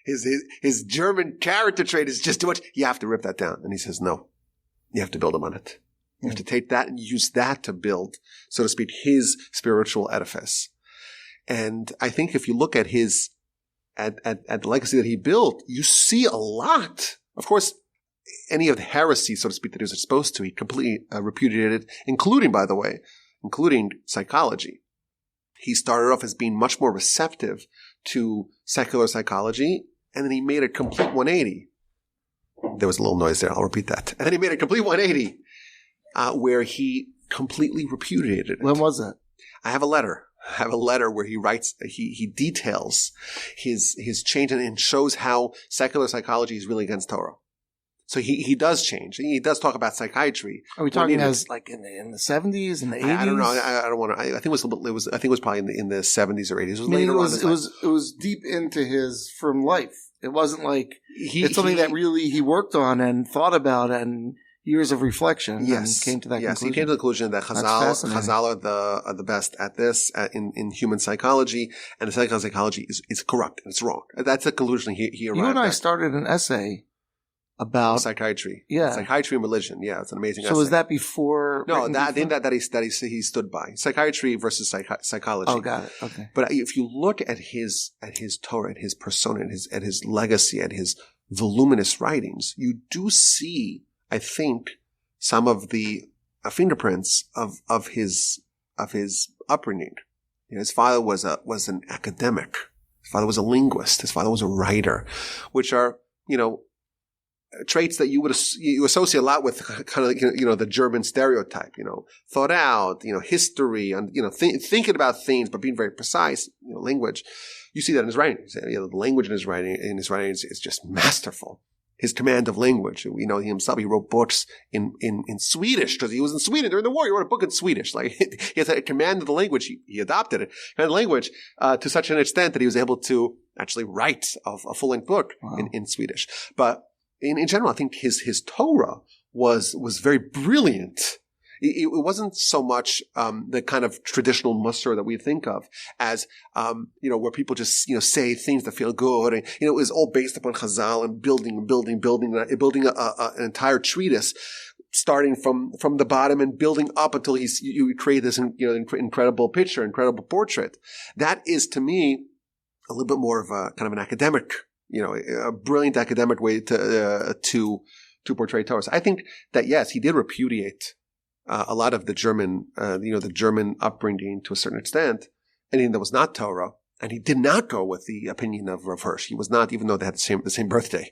his German character trait is just too much. You have to rip that down. And he says, no, you have to build him on it. You have to take that and use that to build, so to speak, his spiritual edifice. And I think if you look at at the legacy that he built, you see a lot. Of course, any of the heresy, so to speak, that he was exposed to, he completely repudiated, including psychology. He started off as being much more receptive to secular psychology, and then he made a complete 180. There was a little noise there. I'll repeat that. And then he made a complete 180 where he completely repudiated it. When was that? I have a letter where he writes, he details his change and shows how secular psychology is really against Torah. So he does change. He does talk about psychiatry. Are we talking as like in the 70s and the 80s? I don't know. I don't want to. I think it was probably in the 70s or 80s. It was deep into his from life. It wasn't like it's something that really he worked on and thought about and years of reflection. Yes, and came to that conclusion. Yes, he came to the conclusion that Chazal are the best at this in human psychology, and the secular psychology is corrupt and it's wrong. That's the conclusion he arrived at. You and I started an essay about psychiatry. Yeah. Psychiatry and religion. Yeah, it's an amazing essay. So was that before? No, I think that he stood by. Psychiatry versus psychology. Oh, got it. Okay. But if you look at his Torah, at his persona, at his legacy, at his voluminous writings, you do see, I think, some of the fingerprints of his upbringing. His father was an academic. His father was a linguist. His father was a writer, which are, traits that you associate a lot with kind of, the German stereotype, thought out, history and, thinking about things, but being very precise, language. You see that in his writing. The language in his writing is just masterful. His command of language. He himself, he wrote books in Swedish because he was in Sweden during the war. He wrote a book in Swedish. Like he has a command of the language. He adopted it. Command of language, to such an extent that he was able to actually write a full-length book in Swedish. But in general, I think his Torah was very brilliant. It wasn't so much the kind of traditional mussar that we think of as where people just say things that feel good, and it was all based upon Chazal and building an entire treatise, starting from the bottom and building up until you create this incredible picture, incredible portrait. That is to me a little bit more of a kind of an academic. A brilliant academic way to portray Torah. So I think that yes, he did repudiate a lot of the German, the German upbringing to a certain extent, anything that was not Torah. And he did not go with the opinion of Rav Hirsch. He was not, even though they had the same birthday,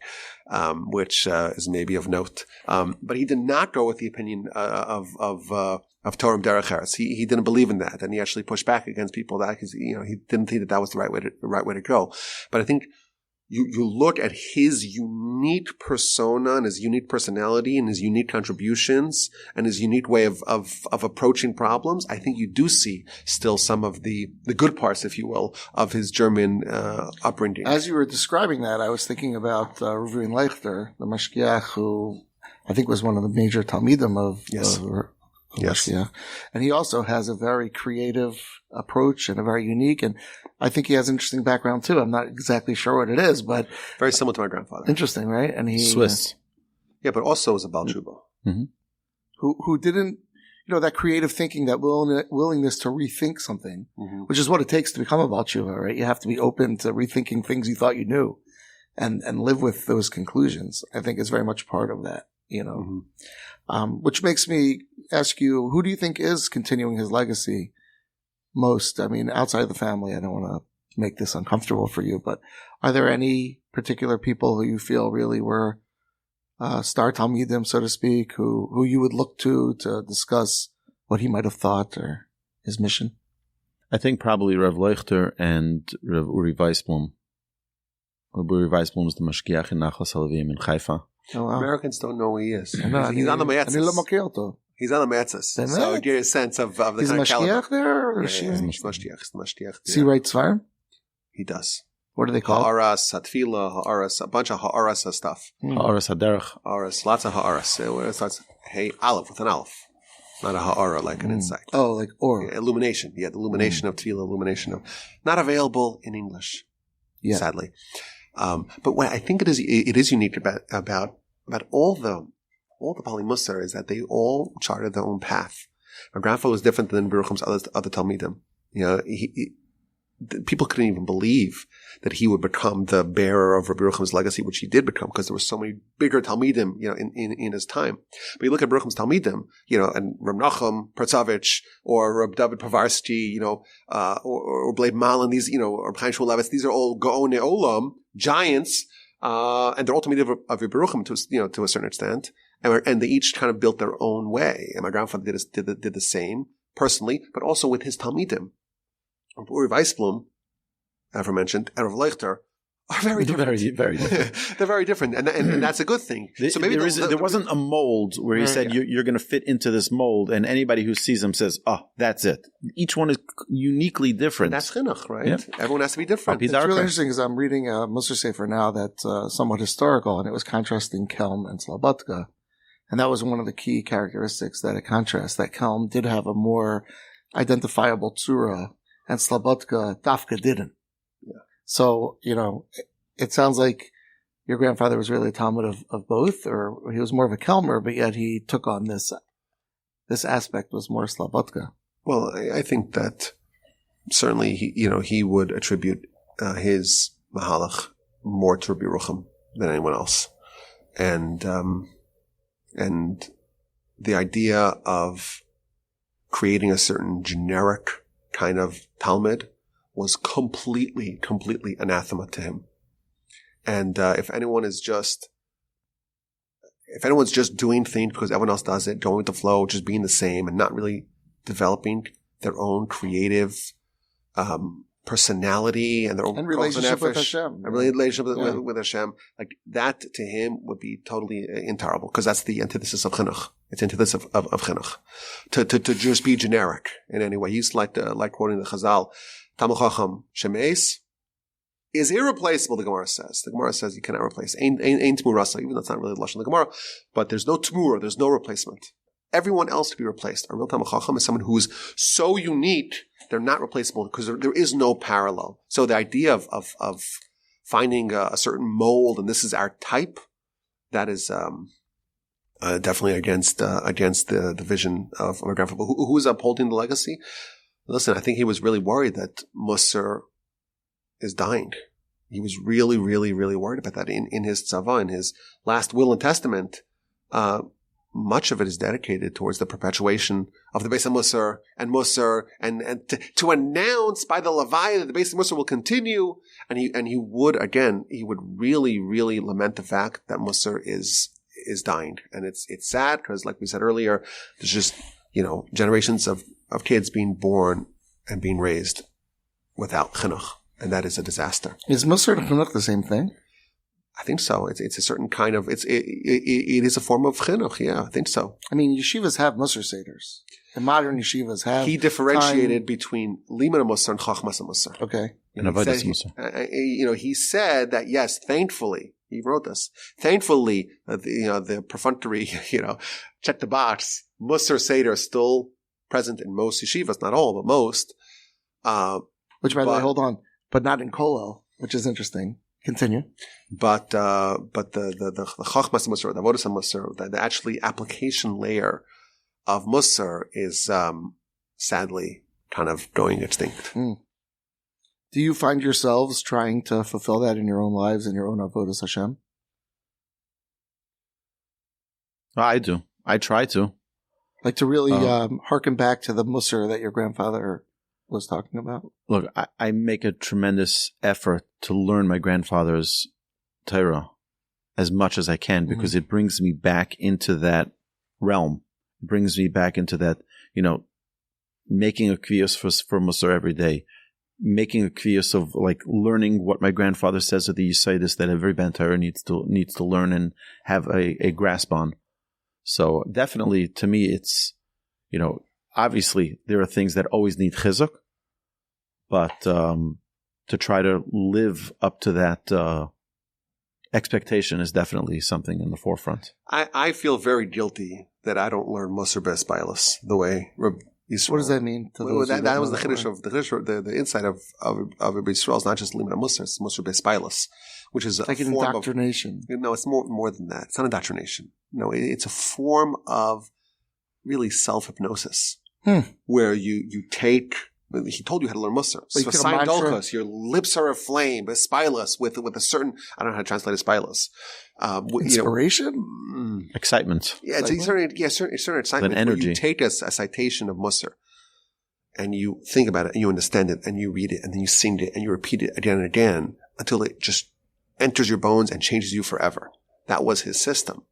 which is maybe of note. But he did not go with the opinion of Torah Derech Eretz. He didn't believe in that, and he actually pushed back against people that he didn't think that was the right way to go. But I think you look at his unique persona and his unique personality and his unique contributions and his unique way of approaching problems. I think you do see still some of the good parts, if you will, of his German upbringing. As you were describing that, I was thinking about Reuven Leichter, the Mashgiach, who I think was one of the major Talmidim of Mashgiach. And he also has a very creative approach and a very unique, and I think he has an interesting background too. I'm not exactly sure what it is, but very similar to my grandfather. Interesting, right? And he Swiss, but also was a Baal Tshuva, who didn't, that creative thinking, that willingness to rethink something, which is what it takes to become a Baal Tshuva, right? You have to be open to rethinking things you thought you knew, and live with those conclusions. I think is very much part of that, which makes me ask you, who do you think is continuing his legacy most? I mean, outside of the family, I don't want to make this uncomfortable for you, but are there any particular people who you feel really were star Talmidim, so to speak, who you would look to discuss what he might have thought or his mission? I think probably Rav Leichter and Rav Uri Weisblum. Rav Uri Weisblum is the Mashgiach in Nachlas Halavim in Haifa. Oh, wow. Americans don't know who he is. He's on the Me'etzes. He's on the Me'etzes. So get a sense of the he's kind of caliber. He's there? Or He's Mashgiach. Does he write Svarim? He does. What do they call it? Ha'aras, Hatfila, Ha'aras, a bunch of Ha'aras stuff. Ha'aras Haderech. Ha'aras, lots of Ha'aras. It starts, Aleph with an Aleph. Not a Ha'ara, like an insight. Oh, like or. Yeah, illumination. Yeah, the illumination of Tefillah, illumination of. Not available in English, sadly. But what I think it is unique about all the Bali Musar is that they all charted their own path. My grandfather was different than Baruchim's other Talmidim. People couldn't even believe that he would become the bearer of Rabbi Yeruchim's legacy, which he did become, because there were so many bigger Talmidim, in his time. But you look at Yeruchim's Talmidim, and Reb Nachum Pertzovich or Reb David Povarsky, or Blade Malin, these, or Chaim Shmulevitz, these are all Gaonei Olam, giants, and they're all Talmidim of Rabbi Yeruchim to a certain extent, and they each kind of built their own way. And my grandfather did the same personally, but also with his Talmidim. Uri Weisblum, aforementioned, and Rav Leichter are very different. Very different. They're very different, and that's a good thing. So maybe there wasn't a mold where he said you're going to fit into this mold, and anybody who sees him says, "Oh, that's it." Each one is uniquely different. And that's chinuch, right? Yeah. Everyone has to be different. It's really interesting because I'm reading a Musar Sefer now that's somewhat historical, and it was contrasting Kelm and Slobodka, and that was one of the key characteristics that it contrasts. That Kelm did have a more identifiable tzura, and Slobodka Dafka didn't. Yeah. So, it sounds like your grandfather was really a Talmud of both, or he was more of a Kelmer, but yet he took on this aspect was more Slobodka. Well, I think that certainly he would attribute his Mahalach more to Rabbi Yeruchim than anyone else. And the idea of creating a certain generic kind of Talmud was completely anathema to him. And if anyone's just doing things because everyone else does it, going with the flow, just being the same, and not really developing their own creative personality and their own relationship with Hashem, with Hashem, like that to him would be totally intolerable, because that's the antithesis of chinuch. It's antithesis of chinuch. To just be generic in any way. He used to like quoting the Chazal, Talmid Chacham Shemeis is irreplaceable. The Gemara says you cannot replace. Ein tmurasa, even though that's not really the lashon of the Gemara, but there's no tmura, there's no replacement. Everyone else to be replaced. A real Talmid Chacham is someone who is so unique, they're not replaceable, because there is no parallel. So the idea of finding a certain mold, and this is our type, that is definitely against the vision of my grandfather. Who is upholding the legacy? Listen, I think he was really worried that Musar is dying. He was really, really, really worried about that. In his tzava, in his last will and testament, much of it is dedicated towards the perpetuation of the Beis HaMusar and to announce by the Levi that the Beis HaMusar will continue. And he would really, really lament the fact that Musar is dying. And it's sad because, like we said earlier, there's just, generations of kids being born and being raised without chinuch. And that is a disaster. Is Musar and chinuch the same thing? I think so. It's a certain kind of, it is a form of chinuch. Yeah, I think so. I mean, yeshivas have Musar seders. The modern yeshivas have. He differentiated between limud Musar and chachmas Musar. Okay. And avodas Musar. He said that, yes, thankfully, he wrote this, thankfully, the perfunctory, check the box, Musar Seder is still present in most yeshivas, not all, but most. Which, by the way, hold on, but not in Kollel, which is interesting. Continue. But the Chachmas Musar, the Avodas Musar, the actually application layer of Musar is sadly kind of going extinct. Mm. Do you find yourselves trying to fulfill that in your own lives and your own Avodas Hashem? I do. I try to. Like to really harken back to the Musar that your grandfather was talking about? Look, I make a tremendous effort to learn my grandfather's Torah as much as I can because it brings me back into that realm. It brings me back into that, making a kviyos for Musar every day, making a kviyos of like learning what my grandfather says of the Yisaitis that every Ben Torah needs to learn and have a grasp on. So definitely, to me, it's, obviously there are things that always need chizuk, but to try to live up to that expectation is definitely something in the forefront. I feel very guilty that I don't learn Musar B'Espailus the way Rabbi Yisrael. What does that mean? That was the chiddush of the insight of Rabbi Yisrael is not just limud Musar, it's Musar B'Espailus, which is like an indoctrination. No, it's more than that. It's not indoctrination. No, it's a form of really self-hypnosis where you take. He told you how to learn Musar. So your lips are aflame, B'Espailus with a certain, I don't know how to translate B'Espailus. Inspiration? Excitement. Yeah, it's a certain excitement. An energy. You take a citation of Musar and you think about it and you understand it and you read it and then you sing it and you repeat it again and again until it just enters your bones and changes you forever. That was his system.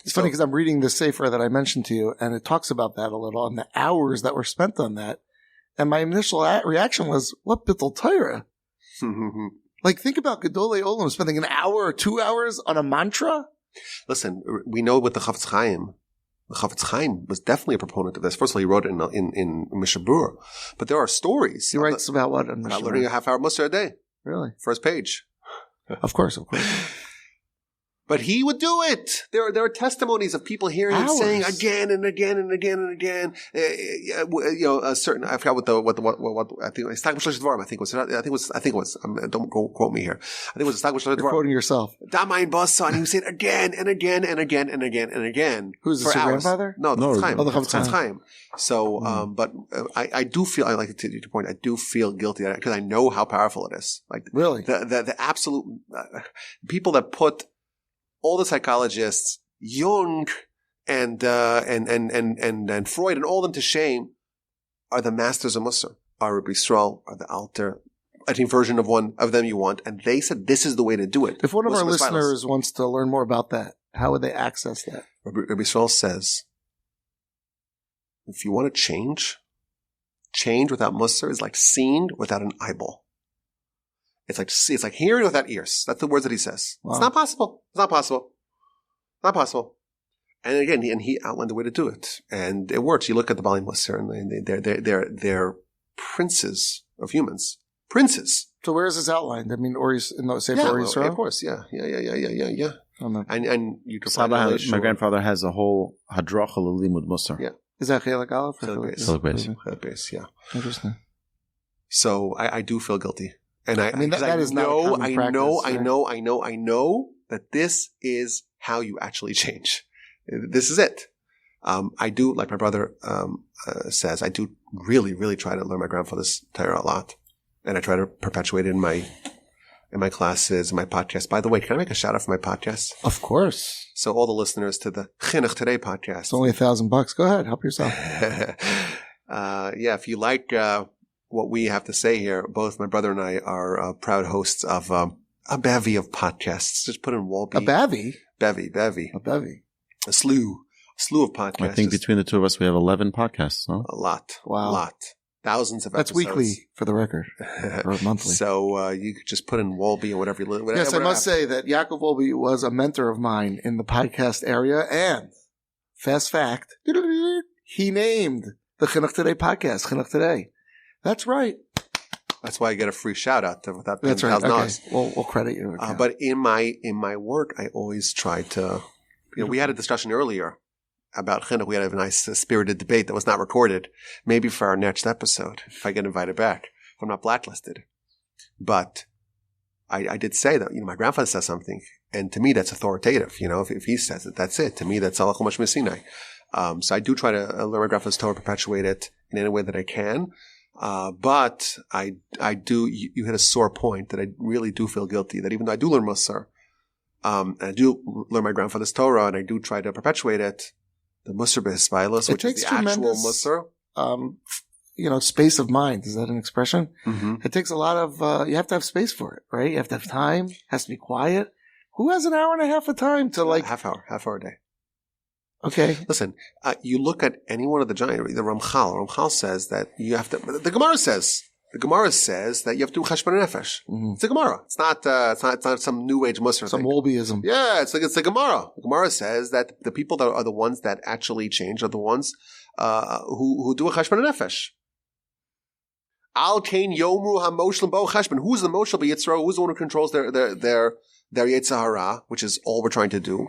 It's funny because I'm reading the Sefer that I mentioned to you and it talks about that a little and the hours that were spent on that. And my initial reaction was, what bittul Torah? Like, think about Gedolei Olam spending an hour or 2 hours on a mantra. Listen, we know with the Chafetz Chaim. The Chafetz Chaim was definitely a proponent of this. First of all, he wrote it in Mishabur. But there are stories. He writes about what? About learning a half-hour Musar a day. Really? First page. Of course. But he would do it. There are testimonies of people hearing him saying again and again and again and again. A certain, I forgot what I think it was. Don't quote me here. I think it was Stagbush Dvarim. You're quoting yourself. Damayin Basa, and he would say it again and again and again and again and again. Who's this, your grandfather? No, the Chafetz Chaim. So, but I do feel, I like to your point, I do feel guilty because I know how powerful it is. Like really, the absolute people that put all the psychologists, Jung and Freud and all of them to shame are the masters of Musar, are Rabbi Yisrael, are the Alter, any version of one of them you want. And they said this is the way to do it. If one of our listeners wants to learn more about that, how would they access that? Rabbi Yisrael says, if you want to change without Musar is like seeing without an eyeball. It's like hearing without ears. That's the words that he says. Wow. It's not possible. Not possible. And again, he outlined the way to do it, and it works. You look at the Bali Musar, and they're princes of humans. Princes. So where is this outlined? I mean, or in the Sefer Yisrael? Of course, yeah. And you can find my grandfather has a whole hadracha l'limud Musar. Yeah. Is that Chelik Aleph? Chelik Beis, yeah. Interesting. So I do feel guilty. And I know that this is how you actually change. This is it. I do, like my brother says, I do really, really try to learn my grandfather's Torah a lot, and I try to perpetuate it in in my classes, in my podcast. By the way, can I make a shout out for my podcast? Of course. So all the listeners to the Chinuch Today podcast. It's only $1,000. Go ahead. Help yourself. If you like what we have to say here, both my brother and I are proud hosts of a bevy of podcasts. Just put in Wolbe. A bevy? Bevy. A bevy. A slew of podcasts. I think between the two of us, we have 11 podcasts. Huh? A lot. Wow. A lot. Thousands of That's episodes. weekly, for the record, or monthly. So you could just put in Wolbe or whatever you live. Yes, I must say that Yaakov Wolbe was a mentor of mine in the podcast area, and fast fact, he named the Chinuch Today podcast Chinuch Today. That's right. That's why I get a free shout out without paying That's right. $1,000. Okay. We'll credit you. But in my work, I always try to. We had a discussion earlier about chinuch. We had a nice spirited debate that was not recorded. Maybe for our next episode, if I get invited back, if I'm not blacklisted. But I did say that my grandfather says something, and to me that's authoritative. If he says it, that's it. To me, that's halakha mashma sinai. So I do try to learn my grandfather's Torah, perpetuate it in any way that I can. But I do. You hit a sore point that I really do feel guilty that even though I do learn Musar, and I do learn my grandfather's Torah, and I do try to perpetuate it. The Musar b'Hispailus, which is the actual Musar. Space of mind. Is that an expression? Mm-hmm. It takes a lot of, you have to have space for it, right? You have to have time. It has to be quiet. Who has an hour and a half of time to half hour a day. Okay. Listen, you look at any one of the giant, the Ramchal. Ramchal says that you have to, the Gemara says that you have to do cheshbon nefesh. Mm-hmm. It's the Gemara. It's not some new age Musar Some thing. Wolbeism. Yeah, it's the Gemara. The Gemara says that the people that are the ones that actually change are the ones who do a cheshbon nefesh. Al kain yomru hamoshlim bo cheshbon. Who's the moshel b'yitzro? Who's the one who controls their yetzer hara, which is all we're trying to do.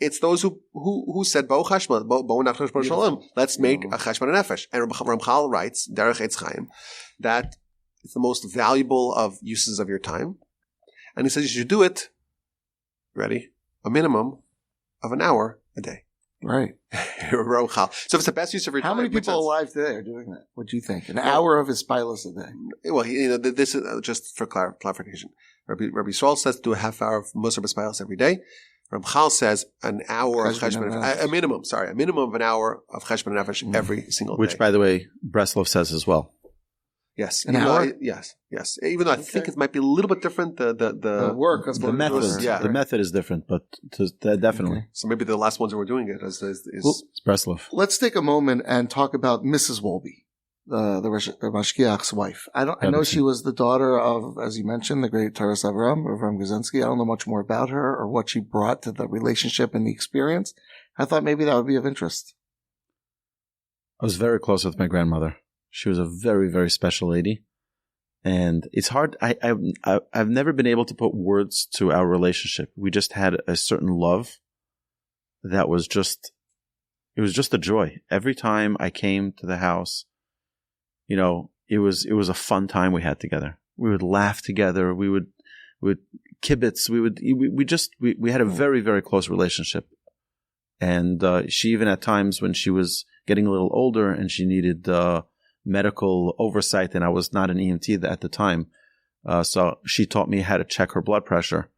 It's those who said bo cheshbon, bo nachresh bo shalom. Let's make a cheshbon nefesh. And Ramchal writes derech Eitz Chaim that it's the most valuable of uses of your time, and he says you should do it. Ready? A minimum of an hour a day. Right. Ramchal. So if it's the best use of your time. How many people alive today are doing that? What do you think? An hour of Hispailus a day. Well, this is just for clarification. Rabbi Yisrael says do a half hour of Musar b'Hispailus every day. Ramchal says an hour of cheshbon nefesh, a minimum of an hour of cheshbon nefesh every single day. Which, by the way, Breslov says as well. Yes. An hour? Yes. Even though I think it might be a little bit different. The work. The method. Yeah. The method is different, but definitely. Okay. So maybe the last ones that were doing it is It's Breslov. Let's take a moment and talk about Mrs. Wolbe, the Mashgiach's wife. I know she was the daughter of, as you mentioned, the great Taras Avram Guzensky. I don't know much more about her or what she brought to the relationship and the experience. I thought maybe that would be of interest. I was very close with my grandmother. She was a very, very special lady. And it's hard. I've never been able to put words to our relationship. We just had a certain love that was it was just a joy. Every time I came to the house, it was a fun time we had together. We would laugh together. We would kibitz. We had a very, very close relationship. And she even at times when she was getting a little older and she needed medical oversight, and I was not an EMT at the time. So she taught me how to check her blood pressure.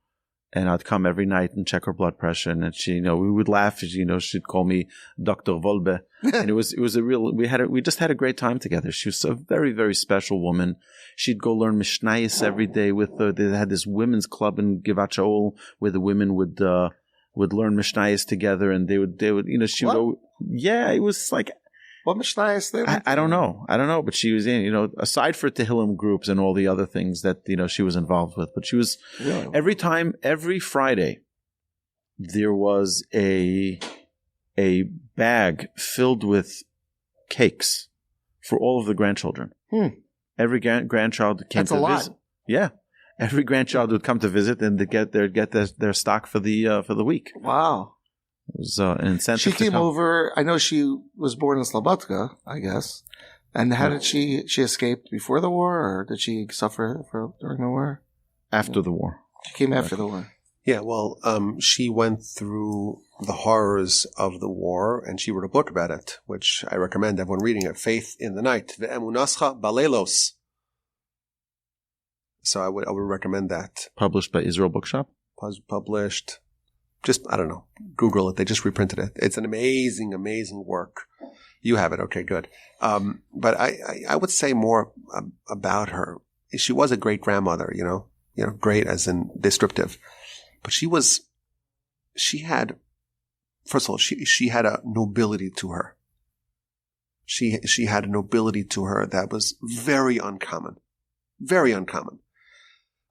And I'd come every night and check her blood pressure. And she, we would laugh. She'd call me Dr. Wolbe. And it was a real, we just had a great time together. She was a very, very special woman. She'd go learn Mishnayos every day with they had this women's club in Givat Shaul where the women would learn Mishnayos together, and they would, she would, yeah, it was like, what Mishnayos they I don't know, but she was in, aside for Tehillim groups and all the other things that, she was involved with, but she was, every Friday, there was a bag filled with cakes for all of the grandchildren. Every grandchild came to visit. Yeah. Every grandchild would come to visit, and they'd get their stock for the week. Wow. It was an incentive. She came over. I know she was born in Slobodka, I guess. And how did she escaped before the war, or did she suffer during the war? After the war. She came after the war. Yeah, well, she went through the horrors of the war, and she wrote a book about it, which I recommend everyone reading it. Faith in the Night, Ve'emunascha Balelos. So I would recommend that. Published by Israel Bookshop? Published. Just, I don't know. Google it. They just reprinted it. It's an amazing, amazing work. You have it. Okay, good. But I would say more about her. She was a great grandmother, great as in descriptive. But she had, first of all, she had a nobility to her. She had a nobility to her that was very uncommon. Very uncommon.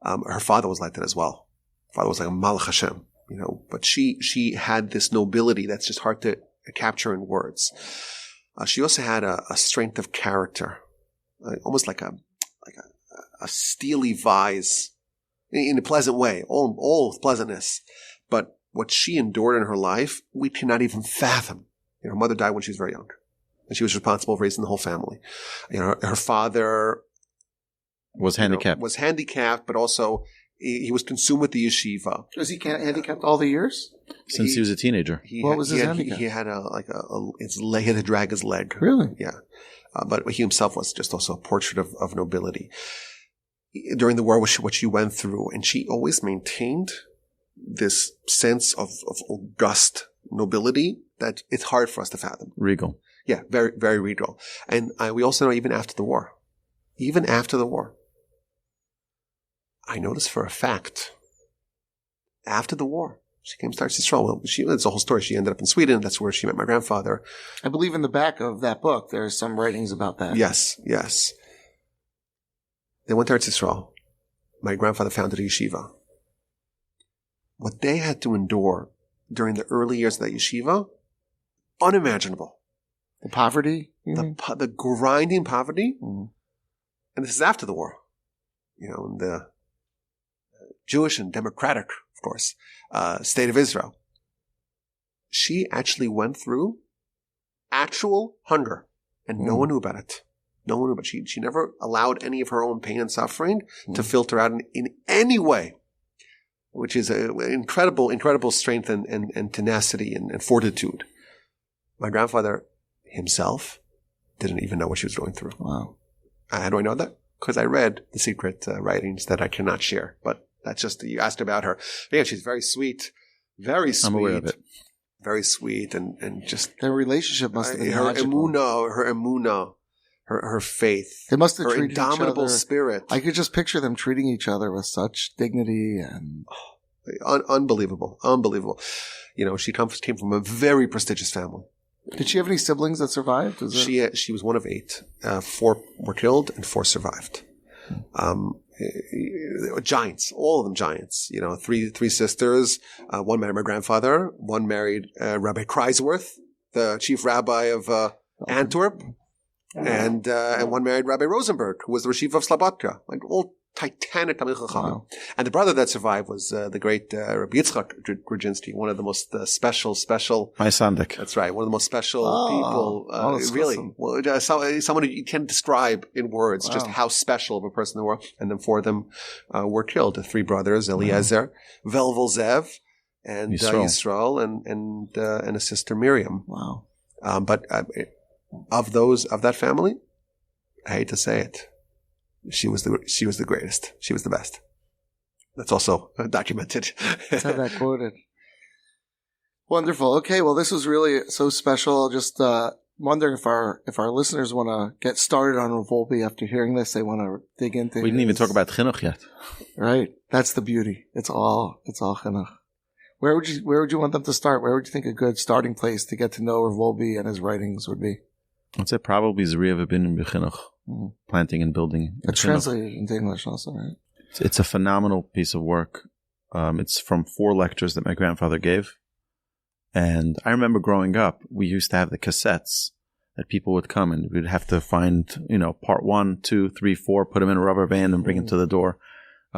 Her father was like that as well. Father was like a Malach Hashem, but she had this nobility that's just hard to capture in words. She also had a strength of character, almost like a steely vise in a pleasant way, all with pleasantness. But what she endured in her life, we cannot even fathom. Her mother died when she was very young, and she was responsible for raising the whole family. Her father was handicapped, but also he was consumed with the yeshiva. Was he handicapped all the years? Since he was a teenager. What was his handicap? He had his leg, he had to drag his leg. Really? Yeah. But he himself was just also a portrait of nobility. During the war, what she went through, and she always maintained this sense of august nobility that it's hard for us to fathom. Regal. Yeah, very, very regal. And we also know even after the war, I noticed for a fact, after the war, she came to Torat Yisrael. Well, it's a whole story. She ended up in Sweden. That's where she met my grandfather. I believe in the back of that book, there are some writings about that. Yes. They went to Torat Yisrael. My grandfather founded a yeshiva. What they had to endure during the early years of that yeshiva, unimaginable. The poverty? The grinding poverty. Mm-hmm. And this is after the war. In the Jewish and democratic, of course, state of Israel. She actually went through actual hunger, and no one knew about it. No one knew about it. She never allowed any of her own pain and suffering to filter out in any way, which is an incredible strength and tenacity and fortitude. My grandfather himself didn't even know what she was going through. Wow. How do I know that? Because I read the secret writings that I cannot share. But that's just, you asked about her. But yeah, she's very sweet. Very sweet. I'm aware of it. Very sweet and just. Their relationship must have been her magical. emunah, her faith. They must have her treated indomitable each other. spirit. I could just picture them treating each other with such dignity and. Unbelievable. She came from a very prestigious family. Did she have any siblings that survived? She was one of 8. 4 were killed and 4 survived. Giants, all of them giants. 3 sisters. One married my grandfather. One married Rabbi Kreisworth, the chief rabbi of Antwerp, and one married Rabbi Rosenberg, who was the Yeshiva of Slobodka. Like all titanic Talmid Chachamim. Wow. And the brother that survived was the great Rabbi Yitzchak Grudzinski, one of the most special. My Sandik. That's right, one of the most special people. Really, awesome. well, someone you can't describe in words just how special of a person they were. And then 4 of them were killed. The 3 brothers, Eliezer, Velvel Zev, and Yisrael, and a sister Miriam. Wow. But of that family, I hate to say it, she was the greatest. She was the best. That's also documented. Let's have that quoted. Wonderful. Okay, well, this was really so special. Just wondering if our listeners want to get started on Rav Wolbe after hearing this. They want to dig into. We didn't even talk about Chinuch yet. Right. That's the beauty. It's all Chinuch. Where would you want them to start? Where would you think a good starting place to get to know Rav Wolbe and his writings would be? I'd say probably Zriya V'Binim B'Chinuch, planting and building. It's translated into English also, right? It's a phenomenal piece of work. It's from 4 lectures that my grandfather gave. And I remember growing up, we used to have the cassettes that people would come and we'd have to find, part 1, 2, 3, 4, put them in a rubber band and bring them to the door.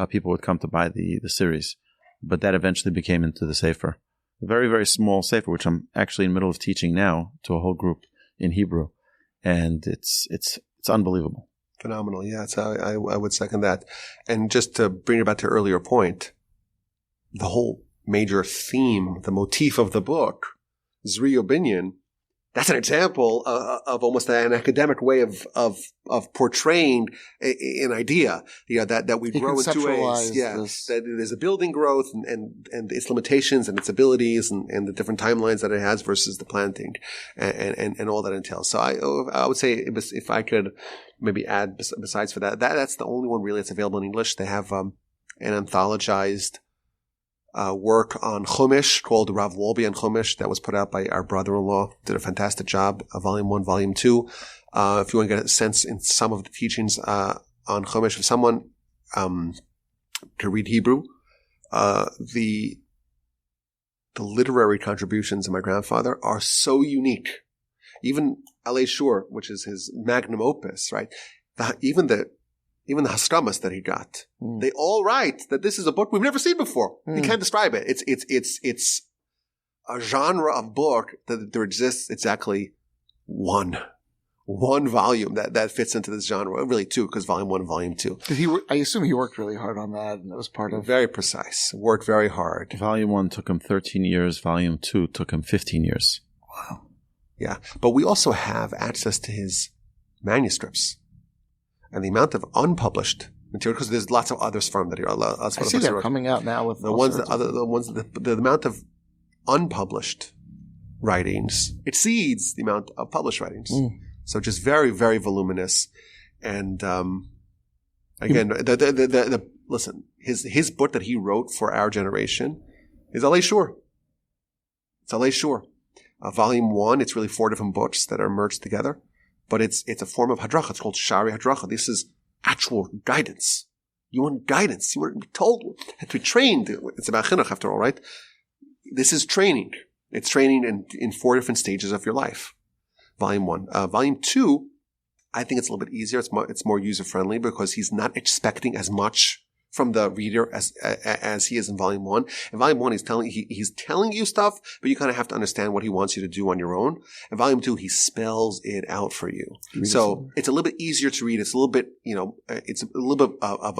People would come to buy the series. But that eventually became into the Sefer. A very, very small Sefer, which I'm actually in the middle of teaching now to a whole group in Hebrew. And it's unbelievable. Phenomenal. Yeah, I would second that. And just to bring it back to your earlier point, the whole major theme, the motif of the book, Zriya Binyan, that's an example of almost an academic way of portraying an idea, that we grow in two ways. Yeah, that there's a building growth and its limitations and its abilities and the different timelines that it has versus the planting and all that entails. So I would say if I could maybe add besides for that's the only one really that's available in English. They have an anthologized work on Chumash called Rav Wolbe on Chumash that was put out by our brother-in-law. Did a fantastic job. Volume 1, Volume 2. If you want to get a sense in some of the teachings on Chumash, if someone can read Hebrew, the literary contributions of my grandfather are so unique. Even Alei Shur, which is his magnum opus, right? Even the Haskamas that he got, they all write that this is a book we've never seen before. You can't describe it. It's a genre of book that there exists exactly one volume that fits into this genre. Well, really two, because Volume 1 and Volume 2. I assume he worked really hard on that, and that was part of... Very precise. Worked very hard. Volume 1 took him 13 years. Volume 2 took him 15 years. Wow. Yeah. But we also have access to his manuscripts. And the amount of unpublished material, because there's lots of others from that. I see they're coming out now with the amount of unpublished writings exceeds the amount of published writings. So just very, very voluminous. And again, listen, his book that he wrote for our generation is Alei Shur. It's Alei Shur. Volume 1, it's really 4 different books that are merged together. But it's a form of hadracha. It's called Shari Hadracha. This is actual guidance. You want guidance. You want to be told, to be trained. It's about chinuch after all, right? This is training. It's training in 4 different stages of your life. Volume 1. Volume 2, I think it's a little bit easier. It's more user-friendly because he's not expecting as much from the reader as he is in Volume 1. In Volume 1, he's telling you stuff, but you kind of have to understand what he wants you to do on your own. In Volume 2, he spells it out for you. So it's a little bit easier to read. It's a little bit, it's a little bit of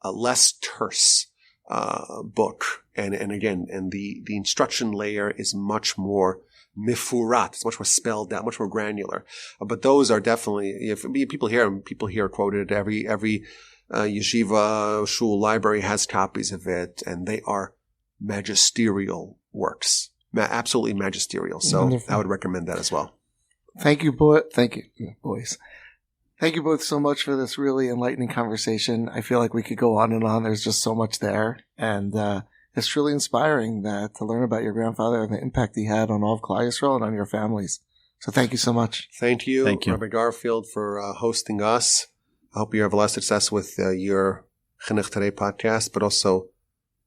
a less terse book. And again, the instruction layer is much more mifurat. It's much more spelled out, much more granular. But those are definitely, people here quoted every Yeshiva Shul library has copies of it, and they are magisterial works. Absolutely magisterial. So wonderful. I would recommend that as well. Thank you, boys. Thank you both so much for this really enlightening conversation. I feel like we could go on and on. There's just so much there. And it's truly inspiring to learn about your grandfather and the impact he had on all of Klal Yisrael and on your families. So thank you so much. Thank you, Rabbi Garfield, for hosting us. I hope you have a lot of success with your Chinuch Today podcast, but also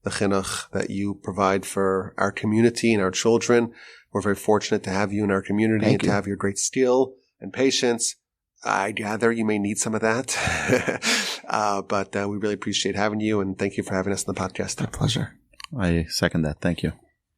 the chinuch that you provide for our community and our children. We're very fortunate to have you in our community to have your great skill and patience. I gather you may need some of that, but we really appreciate having you, and thank you for having us on the podcast. My pleasure. I second that. Thank you.